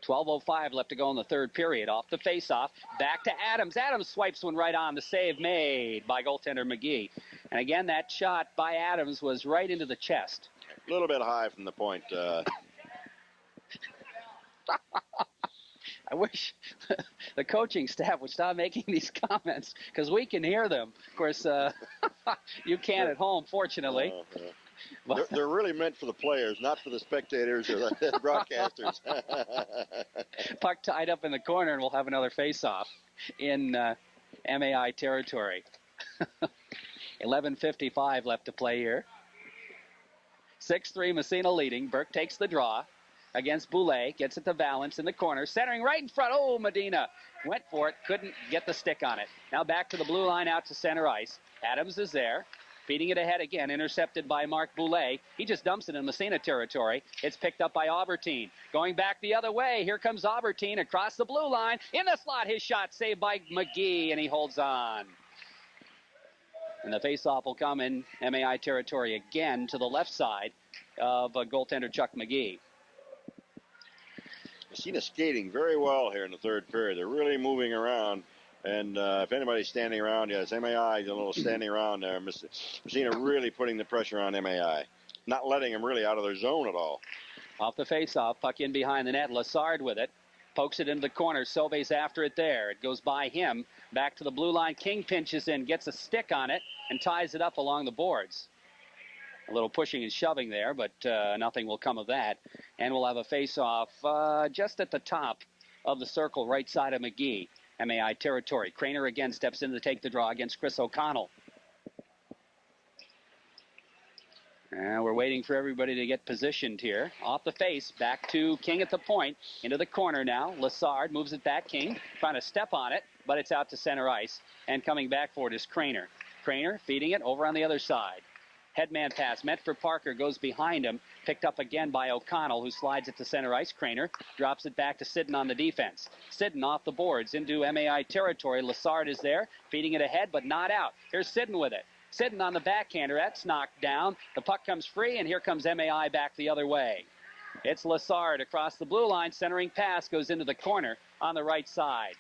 12:05 left to go in the third period. Off the face-off, back to Adams. Adams swipes one right on. The save made by goaltender McGee. And again, that shot by Adams was right into the chest. A little bit high from the point. I wish the coaching staff would stop making these comments, because we can hear them. Of course, you can't at home, fortunately. They're really meant for the players, not for the spectators or the broadcasters. Puck tied up in the corner, and we'll have another face-off in MAI territory. 11:55 left to play here. 6-3 Massena leading. Burke takes the draw against Boulay. Gets it to Valance in the corner. Centering right in front. Oh, Medina went for it. Couldn't get the stick on it. Now back to the blue line out to center ice. Adams is there. Feeding it ahead again, intercepted by Mark Boulay. He just dumps it in Massena territory. It's picked up by Aubertine. Going back the other way, here comes Aubertine across the blue line. In the slot, his shot saved by McGee, and he holds on. And the faceoff will come in MAI territory again to the left side of goaltender Chuck McGee. Massena skating very well here in the third period. They're really moving around. And if anybody's standing around, yes, MAI, the little standing around there. Massena really putting the pressure on MAI. Not letting them really out of their zone at all. Off the face-off, puck in behind the net. Lassard with it. Pokes it into the corner. Sauve's after it there. It goes by him. Back to the blue line. King pinches in, gets a stick on it, and ties it up along the boards. A little pushing and shoving there, but nothing will come of that. And we'll have a face-off just at the top of the circle, right side of McGee. MAI territory. Craner again steps in to take the draw against Chris O'Connell. And we're waiting for everybody to get positioned here. Off the face, back to King at the point. Into the corner now. Lassard moves it back. King trying to step on it, but it's out to center ice. And coming back for it is Craner. Craner feeding it over on the other side. Headman pass meant for Parker, goes behind him. Picked up again by O'Connell, who slides it to center ice. Craner drops it back to Sidden on the defense. Sidden off the boards into MAI territory. Lassard is there, feeding it ahead, but not out. Here's Sidden with it. Sidden on the backhander. That's knocked down. The puck comes free, and here comes MAI back the other way. It's Lassard across the blue line. Centering pass goes into the corner on the right side.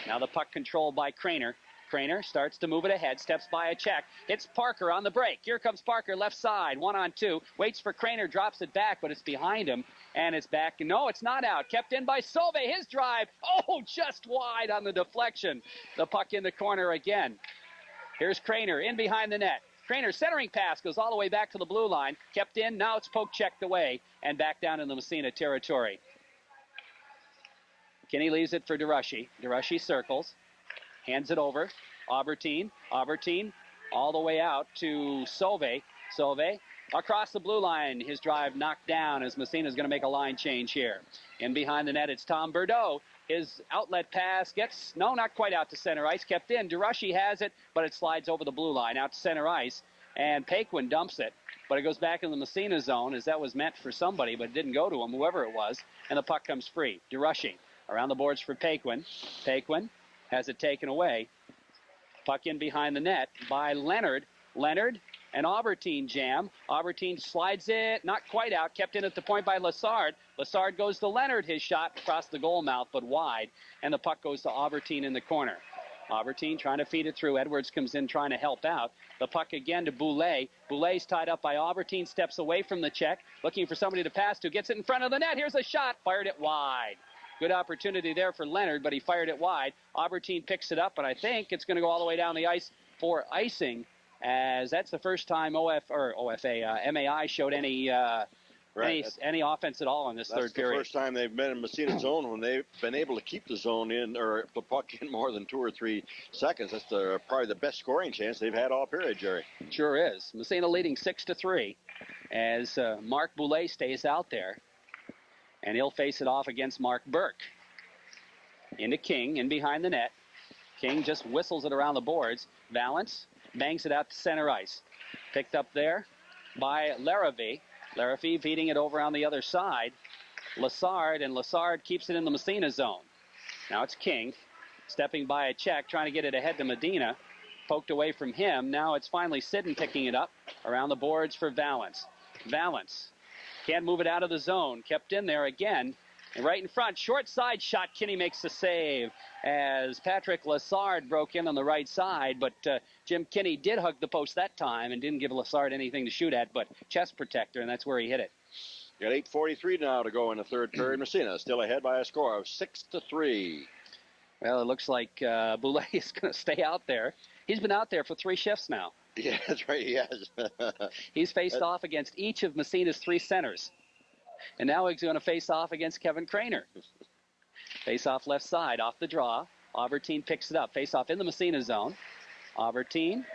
Now the puck controlled by Craner. Craner starts to move it ahead, steps by a check, hits Parker on the break. Here comes Parker, left side, 1-on-2, waits for Craner, drops it back, but it's behind him, and it's back. No, it's not out. Kept in by Sauve, his drive. Oh, just wide on the deflection. The puck in the corner again. Here's Craner in behind the net. Craner centering pass goes all the way back to the blue line. Kept in, now it's poke checked away, and back down in the Massena territory. Kinney leaves it for DeRushy. DeRushy circles. Hands it over. Aubertine all the way out to Sauve. Sauve across the blue line. His drive knocked down as Massena's going to make a line change here. In behind the net, it's Tom Bordeaux. His outlet pass gets, no, not quite out to center ice. Kept in. DeRushy has it, but it slides over the blue line out to center ice. And Paquin dumps it. But it goes back in the Massena zone as that was meant for somebody, but it didn't go to him, whoever it was. And the puck comes free. DeRushy around the boards for Paquin. Paquin has it taken away. Puck in behind the net by Leonard. Leonard An Aubertine jam. Aubertine slides it, not quite out, kept in at the point by Lassard. Lassard goes to Leonard, his shot across the goal mouth, but wide, and the puck goes to Aubertine in the corner. Aubertine trying to feed it through. Edwards comes in trying to help out. The puck again to Boulay. Boulay's tied up by Aubertine, steps away from the check, looking for somebody to pass to, gets it in front of the net. Here's a shot, fired it wide. Good opportunity there for Leonard, but he fired it wide. Aubertine picks it up, and I think it's going to go all the way down the ice for icing, as that's the first time MAI showed any offense at all in this third period. That's the first time they've been in Massena zone when they've been able to keep the zone in, or the puck in, more than 2 or 3 seconds. That's probably the best scoring chance they've had all period, Jerry. Sure is. Massena leading 6-3 as Mark Boulay stays out there. And he'll face it off against Mark Burke. Into King, in behind the net. King just whistles it around the boards. Valance bangs it out to center ice. Picked up there by Larrivee. Larrivee feeding it over on the other side. Lassard, and Lassard keeps it in the Massena zone. Now it's King, stepping by a check, trying to get it ahead to Medina. Poked away from him. Now it's finally Sidden picking it up around the boards for Valance. Valance can't move it out of the zone. Kept in there again. And right in front, short side shot. Kinney makes the save as Patrick Lassard broke in on the right side. But Jim Kinney did hug the post that time and didn't give Lassard anything to shoot at, but chest protector, and that's where he hit it. Got 8:43 now to go in the third period. Massena still ahead by a score of 6-3. Well, it looks like Boulay is going to stay out there. He's been out there for 3 shifts now. Yeah, that's right, he has. He's faced off against each of Massena's 3 centers. And now he's going to face off against Kevin Craner. Face off left side, off the draw. Aubertine picks it up. Face off in the Massena zone. Aubertine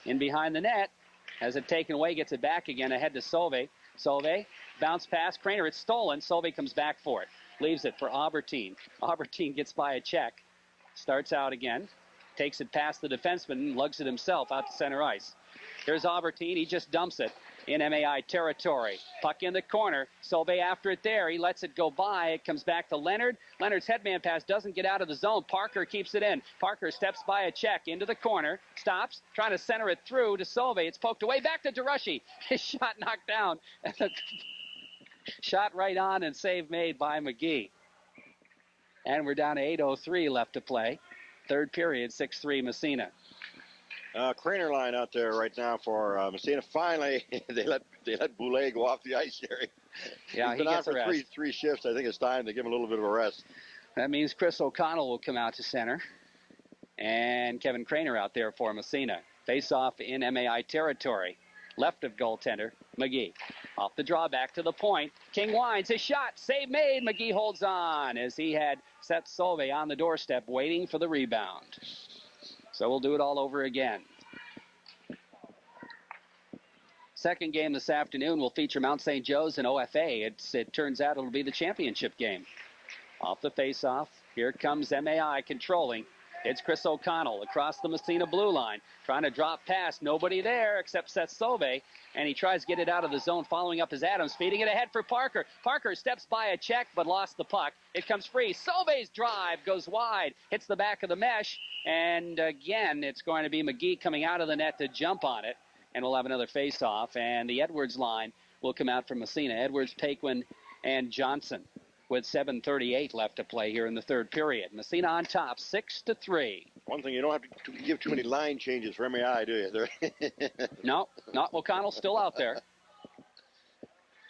in behind the net. Has it taken away, gets it back again ahead to Sauve. Sauve, bounce pass, Craner, it's stolen. Sauve comes back for it. Leaves it for Aubertine. Aubertine gets by a check. Starts out again. Takes it past the defenseman, lugs it himself out to center ice. Here's Aubertine, he just dumps it in MAI territory. Puck in the corner, Sauve after it there, he lets it go by, it comes back to Leonard. Leonard's headman pass doesn't get out of the zone, Parker keeps it in. Parker steps by a check into the corner, stops, trying to center it through to Sauve, it's poked away, back to DeRushy. His shot knocked down, shot right on and save made by McGee. And we're down to 8:03 left to play. Third period, 6-3 Massena. Craner line out there right now for Massena. Finally, they let Boulay go off the ice, Jerry. Yeah, he's been out for three shifts. I think it's time to give him a little bit of a rest. That means Chris O'Connell will come out to center. And Kevin Craner out there for Massena. Face off in MAI territory. Left of goaltender, McGee. Off the draw, back to the point. King winds, his shot, save made. McGee holds on as he had set Sauve on the doorstep waiting for the rebound. So we'll do it all over again. Second game this afternoon will feature Mount St. Joe's and OFA. It turns out it'll be the championship game. Off the face-off, here comes MAI controlling. It's Chris O'Connell across the Massena blue line. Trying to drop past. Nobody there except Seth Sauve. And he tries to get it out of the zone, following up as Adams. Feeding it ahead for Parker. Parker steps by a check, but lost the puck. It comes free. Sauve's drive goes wide. Hits the back of the mesh. And again, it's going to be McGee coming out of the net to jump on it. And we'll have another face-off. And the Edwards line will come out from Massena. Edwards, Paquin, and Johnson, with 7:38 left to play here in the third period. Massena on top, 6-3. One thing, you don't have to give too many line changes for MAI, do you? No, not O'Connell, still out there.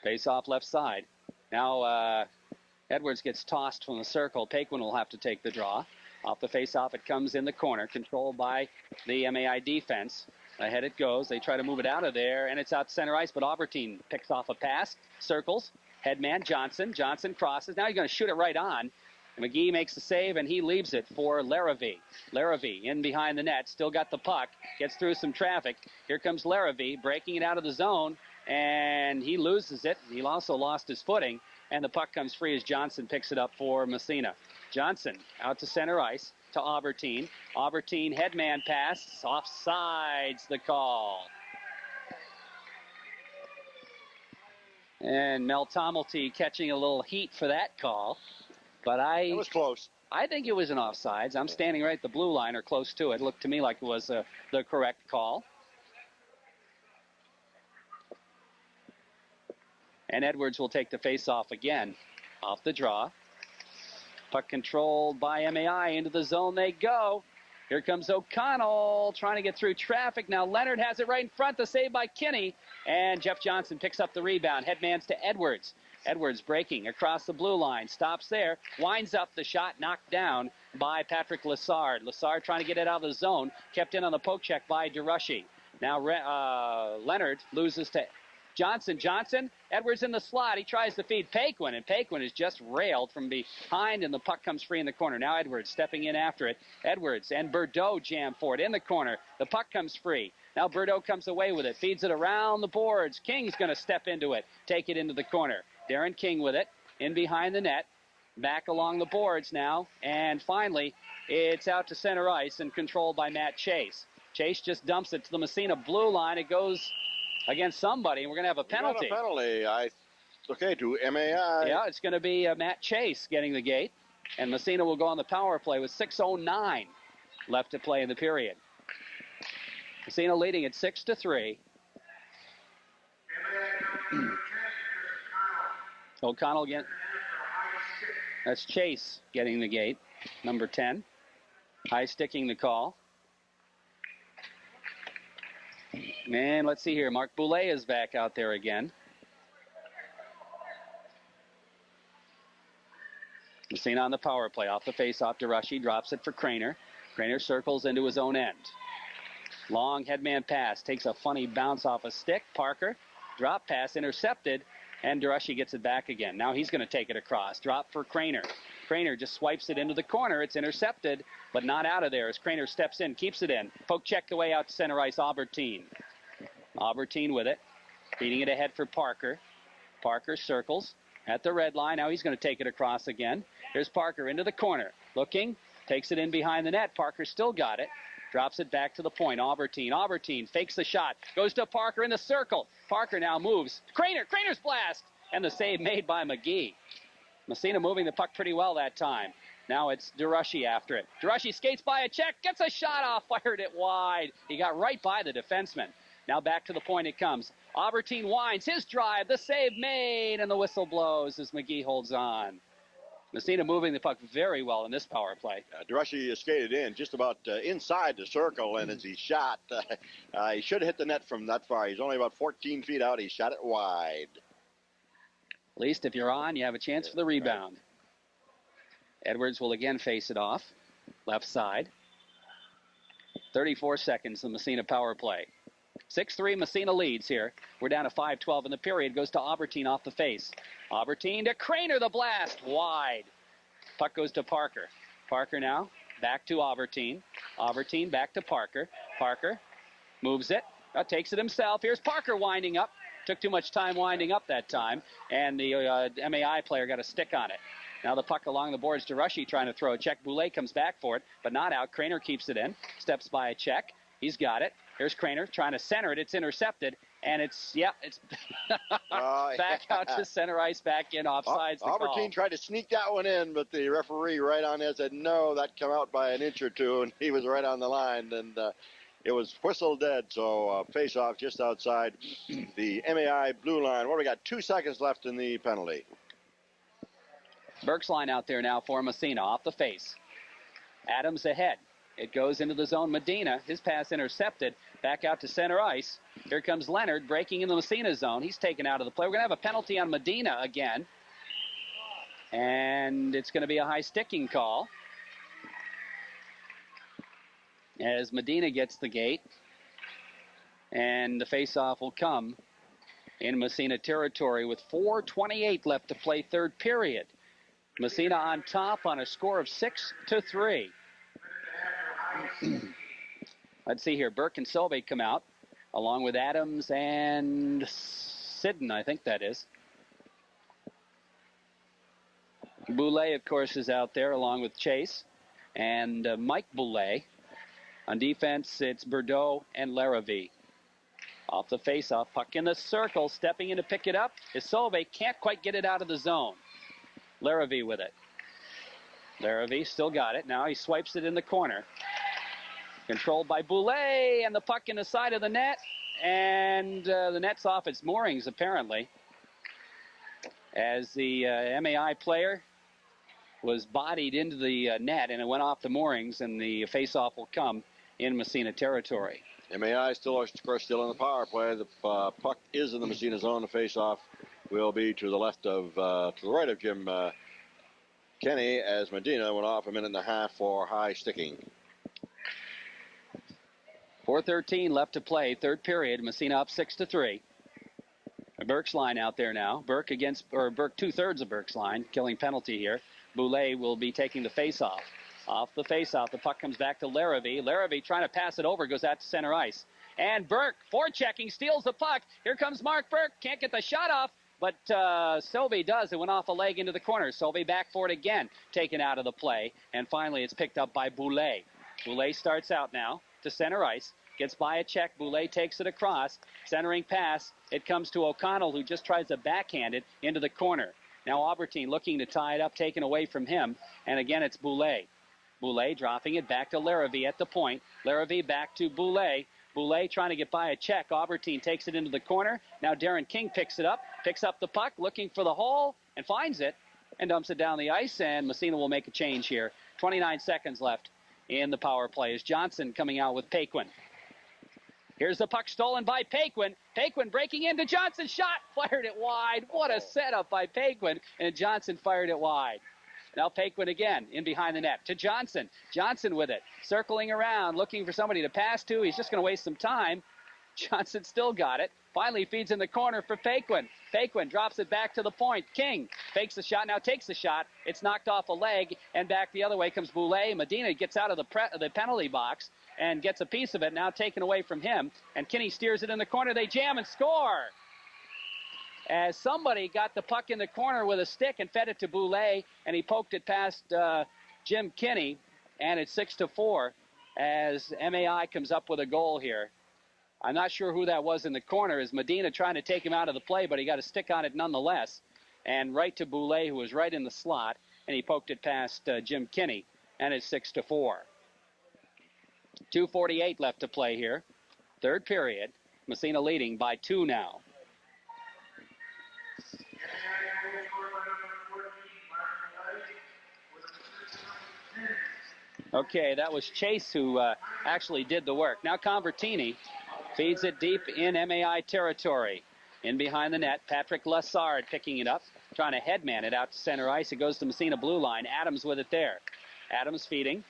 Face off left side. Now Edwards gets tossed from the circle. Paquin will have to take the draw. Off the face-off, it comes in the corner, controlled by the MAI defense. Ahead it goes. They try to move it out of there, and it's out center ice, but Aubertine picks off a pass, circles. Headman Johnson. Johnson crosses. Now he's going to shoot it right on. McGee makes the save, and he leaves it for Larrivee. Larrivee in behind the net. Still got the puck. Gets through some traffic. Here comes Larrivee, breaking it out of the zone, and he loses it. He also lost his footing, and the puck comes free as Johnson picks it up for Massena. Johnson out to center ice to Aubertine. Aubertine headman pass. Offsides the call. And Mel Tomelty catching a little heat for that call. But it was close. I think it was an offsides. I'm standing right at the blue line or close to it. It looked to me like it was the correct call. And Edwards will take the face-off again. Off the draw. Puck controlled by MAI. Into the zone they go. Here comes O'Connell trying to get through traffic. Now Leonard has it right in front. The save by Kinney. And Jeff Johnson picks up the rebound. Headman's to Edwards. Edwards breaking across the blue line. Stops there. Winds up the shot. Knocked down by Patrick Lessard. Lessard trying to get it out of the zone. Kept in on the poke check by DeRushy. Now Leonard loses to Johnson. Edwards in the slot. He tries to feed Paquin, and Paquin is just railed from behind, and the puck comes free in the corner. Now Edwards stepping in after it. Edwards and Bordeaux jam for it in the corner. The puck comes free. Now Bordeaux comes away with it, feeds it around the boards. King's going to step into it, take it into the corner. Darren King with it, in behind the net. Back along the boards now, and finally, it's out to center ice and controlled by Matt Chase. Chase just dumps it to the Massena blue line. It goes against somebody, and we're going to have a penalty. A penalty, okay, to MAI. Yeah, it's going to be Matt Chase getting the gate, and Massena will go on the power play with 6:09 left to play in the period. Massena leading at 6-3. O'Connell again. That's Chase getting the gate, number 10. High sticking the call. And let's see here. Mark Boulay is back out there again. Massena on the power play. Off the face-off, DeRushy drops it for Craner. Craner circles into his own end. Long headman pass. Takes a funny bounce off a stick. Parker. Drop pass intercepted. And DeRushy gets it back again. Now he's going to take it across. Drop for Craner. Craner just swipes it into the corner. It's intercepted, but not out of there as Craner steps in, keeps it in. Poke check the way out to center ice, Albertine. Albertine with it. Feeding it ahead for Parker. Parker circles at the red line. Now he's going to take it across again. Here's Parker into the corner. Looking. Takes it in behind the net. Parker still got it. Drops it back to the point. Albertine fakes the shot. Goes to Parker in the circle. Parker now moves. Craner's blast. And the save made by McGee. Massena moving the puck pretty well that time. Now it's DeRushy after it. DeRushy skates by a check. Gets a shot off. Fired it wide. He got right by the defenseman. Now back to the point it comes. Albertine winds. His drive. The save made. And the whistle blows as McGee holds on. Massena moving the puck very well in this power play. DeRushy skated in just about inside the circle, and as he shot, he should have hit the net from that far. He's only about 14 feet out. He shot it wide. At least if you're on, you have a chance for the rebound. Right. Edwards will again face it off. Left side. 34 seconds, the Massena power play. 6-3 Massena leads here. We're down to 5:12 in the period. Goes to Albertine off the face. Albertine to Craner, the blast. Wide. Puck goes to Parker. Parker now back to Albertine. Albertine back to Parker. Parker moves it. Takes it himself. Here's Parker winding up. Took too much time winding up that time. And the MAI player got a stick on it. Now the puck along the boards. DeRushy trying to throw a check. Boulay comes back for it, but not out. Craner keeps it in. Steps by a check. He's got it. Here's Craner trying to center it. It's intercepted. And it's back out to center ice, back in, offsides. Albertine tried to sneak that one in, but the referee right on there said, no, that come out by an inch or two, and he was right on the line, and it was whistle dead. So face-off just outside the MAI blue line. Well, we got 2 seconds left in the penalty. Burke's line out there now for Massena, off the face. Adams ahead. It goes into the zone. Medina, his pass intercepted. Back out to center ice. Here comes Leonard breaking in the Massena zone. He's taken out of the play. We're going to have a penalty on Medina again. And it's going to be a high sticking call. As Medina gets the gate. And the faceoff will come in Massena territory with 4:28 left to play third period. Massena on top on a score of 6-3. Let's see here. Burke and Silve come out, along with Adams and Sidden, I think that is. Boulay, of course, is out there, along with Chase and Mike Boulay. On defense, it's Bordeaux and Larrivee. Off the face-off, puck in the circle, stepping in to pick it up. Silve can't quite get it out of the zone. Larrivee with it. Larrivee still got it. Now he swipes it in the corner. Controlled by Boulay, and the puck in the side of the net. And the net's off its moorings, apparently. as the MAI player was bodied into the net, and it went off the moorings, and the face-off will come in Massena territory. MAI still, of course, still in the power play. The puck is in the Massena zone. The face-off will be to the left of, to the right of Jim Kenny, as Medina went off a minute and a half for high sticking. 4:13 left to play, third period. Massena up 6-3. Burke's line out there now. Burke 2/3 of Burke's line, killing penalty here. Boulay will be taking the face-off. Off the face-off, the puck comes back to Larrabee. Larrabee trying to pass it over, goes out to center ice. And Burke, forechecking, steals the puck. Here comes Mark Burke, can't get the shot off, but Sylvie does. It went off a leg into the corner. Sylvie back for it again, taken out of the play. And finally, it's picked up by Boulay. Boulay starts out now to center ice. Gets by a check. Boulay takes it across. Centering pass. It comes to O'Connell, who just tries to backhand it into the corner. Now Aubertine looking to tie it up, taken away from him. And again, it's Boulay. Boulay dropping it back to Larrabee at the point. Larrabee back to Boulay. Boulay trying to get by a check. Aubertine takes it into the corner. Now Darren King picks it up. Picks up the puck, looking for the hole, and finds it. And dumps it down the ice, and Massena will make a change here. 29 seconds left in the power play as Johnson coming out with Paquin. Here's the puck stolen by Paquin. Paquin breaking into Johnson's shot. Fired it wide. What a setup by Paquin. And Johnson fired it wide. Now Paquin again in behind the net to Johnson. Johnson with it. Circling around, looking for somebody to pass to. He's just going to waste some time. Johnson still got it. Finally feeds in the corner for Paquin. Paquin drops it back to the point. King fakes the shot, now takes the shot. It's knocked off a leg, and back the other way comes Boulay. Medina gets out of the penalty box and gets a piece of it, now taken away from him. And Kinney steers it in the corner. They jam and score. As somebody got the puck in the corner with a stick and fed it to Boulay, and he poked it past Jim Kinney, and it's 6-4 as MAI comes up with a goal here. I'm not sure who that was in the corner, as Medina trying to take him out of the play, but he got a stick on it nonetheless. And right to Boulay, who was right in the slot, and he poked it past Jim Kinney, and it's 6-4. 2:48 left to play here. Third period. Massena leading by 2 now. Okay, that was Chase who actually did the work. Now Convertini feeds it deep in MAI territory. In behind the net, Patrick Lessard picking it up, trying to headman it out to center ice. It goes to Massena blue line. Adams with it there. Adams feeding.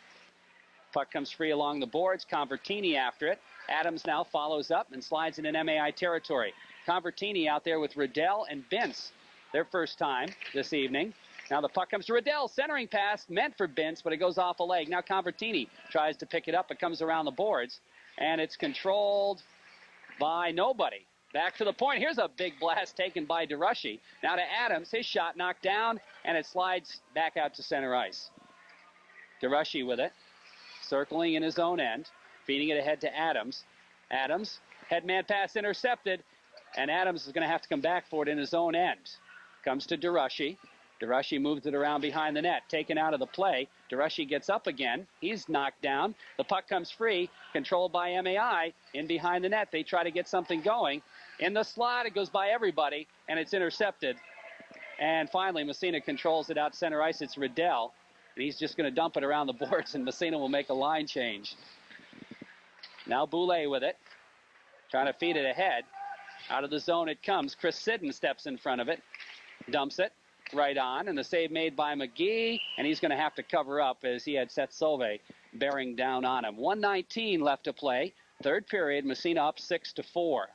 Puck comes free along the boards. Convertini after it. Adams now follows up and slides it in MAI territory. Convertini out there with Riddell and Bintz. Their first time this evening. Now the puck comes to Riddell. Centering pass meant for Bintz, but it goes off a leg. Now Convertini tries to pick it up. It comes around the boards. And it's controlled by nobody. Back to the point. Here's a big blast taken by DeRushy. Now to Adams. His shot knocked down, and it slides back out to center ice. DeRushy with it. Circling in his own end. Feeding it ahead to Adams. Adams. Headman pass intercepted. And Adams is going to have to come back for it in his own end. Comes to DeRushy. DeRushy moves it around behind the net. Taken out of the play. DeRushy gets up again. He's knocked down. The puck comes free. Controlled by MAI. In behind the net. They try to get something going. In the slot, it goes by everybody. And it's intercepted. And finally, Massena controls it out center ice. It's Riddell. And he's just going to dump it around the boards. And Massena will make a line change. Now Boulay with it. Trying to feed it ahead. Out of the zone it comes. Chris Sidden steps in front of it. Dumps it. Right on, and the save made by McGee, and he's going to have to cover up as he had Seth Solvay bearing down on him. 1:19 left to play. Third period, Massena up 6-4.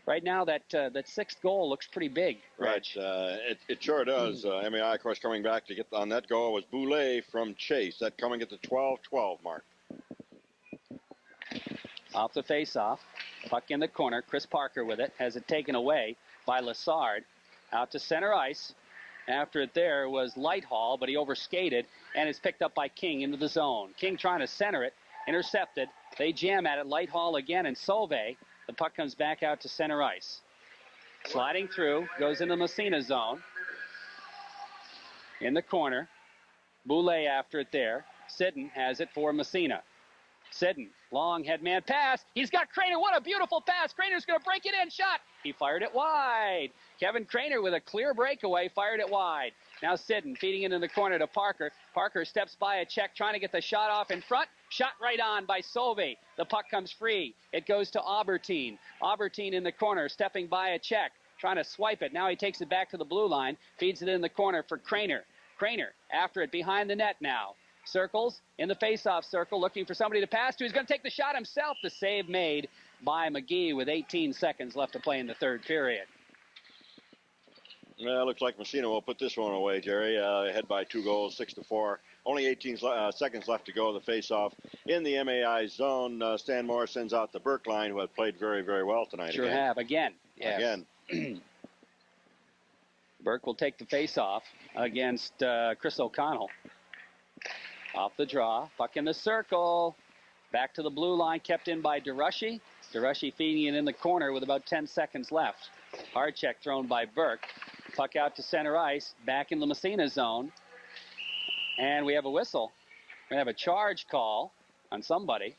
Right now, that sixth goal looks pretty big, Rich. Right, it sure does. MAI, of course, coming back to get on that goal was Boulay from Chase. That coming at the 12-12 mark. Off the face-off, puck in the corner. Chris Parker with it, has it taken away by Lessard. Out to center ice. After it there was Lighthall, but he overskated, and it's picked up by King into the zone. King trying to center it, intercepted. They jam at it. Lighthall again, and Solvay. The puck comes back out to center ice. Sliding through, goes into Massena zone. In the corner. Boulay after it there. Sidden has it for Massena. Sidden, long head man pass. He's got Craner. What a beautiful pass. Craner's going to break it in. Shot. He fired it wide. Kevin Craner with a clear breakaway fired it wide. Now Sidden feeding it in the corner to Parker. Parker steps by a check trying to get the shot off in front. Shot right on by Sove. The puck comes free. It goes to Aubertine. Aubertine in the corner stepping by a check. Trying to swipe it. Now he takes it back to the blue line. Feeds it in the corner for Craner. Craner after it behind the net now. Circles in the face-off circle, looking for somebody to pass to. He's going to take the shot himself. The save made by McGee with 18 seconds left to play in the third period. Well, it looks like Massena will put this one away, Jerry. Ahead by 2 goals, 6-4. Only 18 seconds left to go. The face-off in the MAI zone. Stan Moore sends out the Burke line, who have played very, very well tonight. Sure have. Again. Yes. Again. Burke will take the face-off against Chris O'Connell. Off the draw, puck in the circle. Back to the blue line, kept in by DeRushy. DeRushy feeding it in the corner with about 10 seconds left. Hard check thrown by Burke. Puck out to center ice, back in the Massena zone. And we have a whistle. We have a charge call on somebody.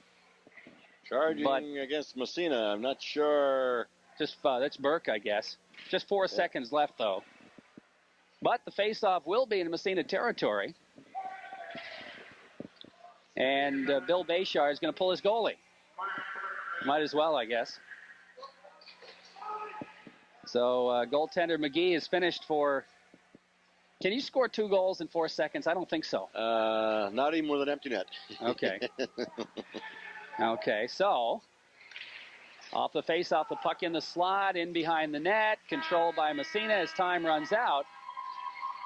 Charging against Massena, I'm not sure. Just that's Burke, I guess. Just 4 seconds left, though. But the face-off will be in Massena territory. And Bill Bayshard is going to pull his goalie. Might as well, I guess. So goaltender McGee is finished for... Can you score 2 goals in 4 seconds? I don't think so. Not even with an empty net. Okay. Okay, so... Off the face-off, the puck in the slot, in behind the net. Controlled by Massena as time runs out.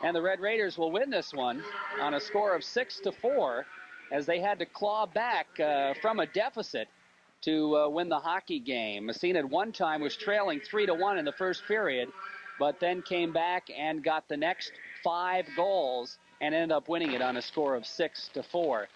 And the Red Raiders will win this one on a score of 6-4. As they had to claw back from a deficit to win the hockey game. Massena at one time was trailing 3-1 in the first period, but then came back and got the next 5 goals and ended up winning it on a score of 6-4.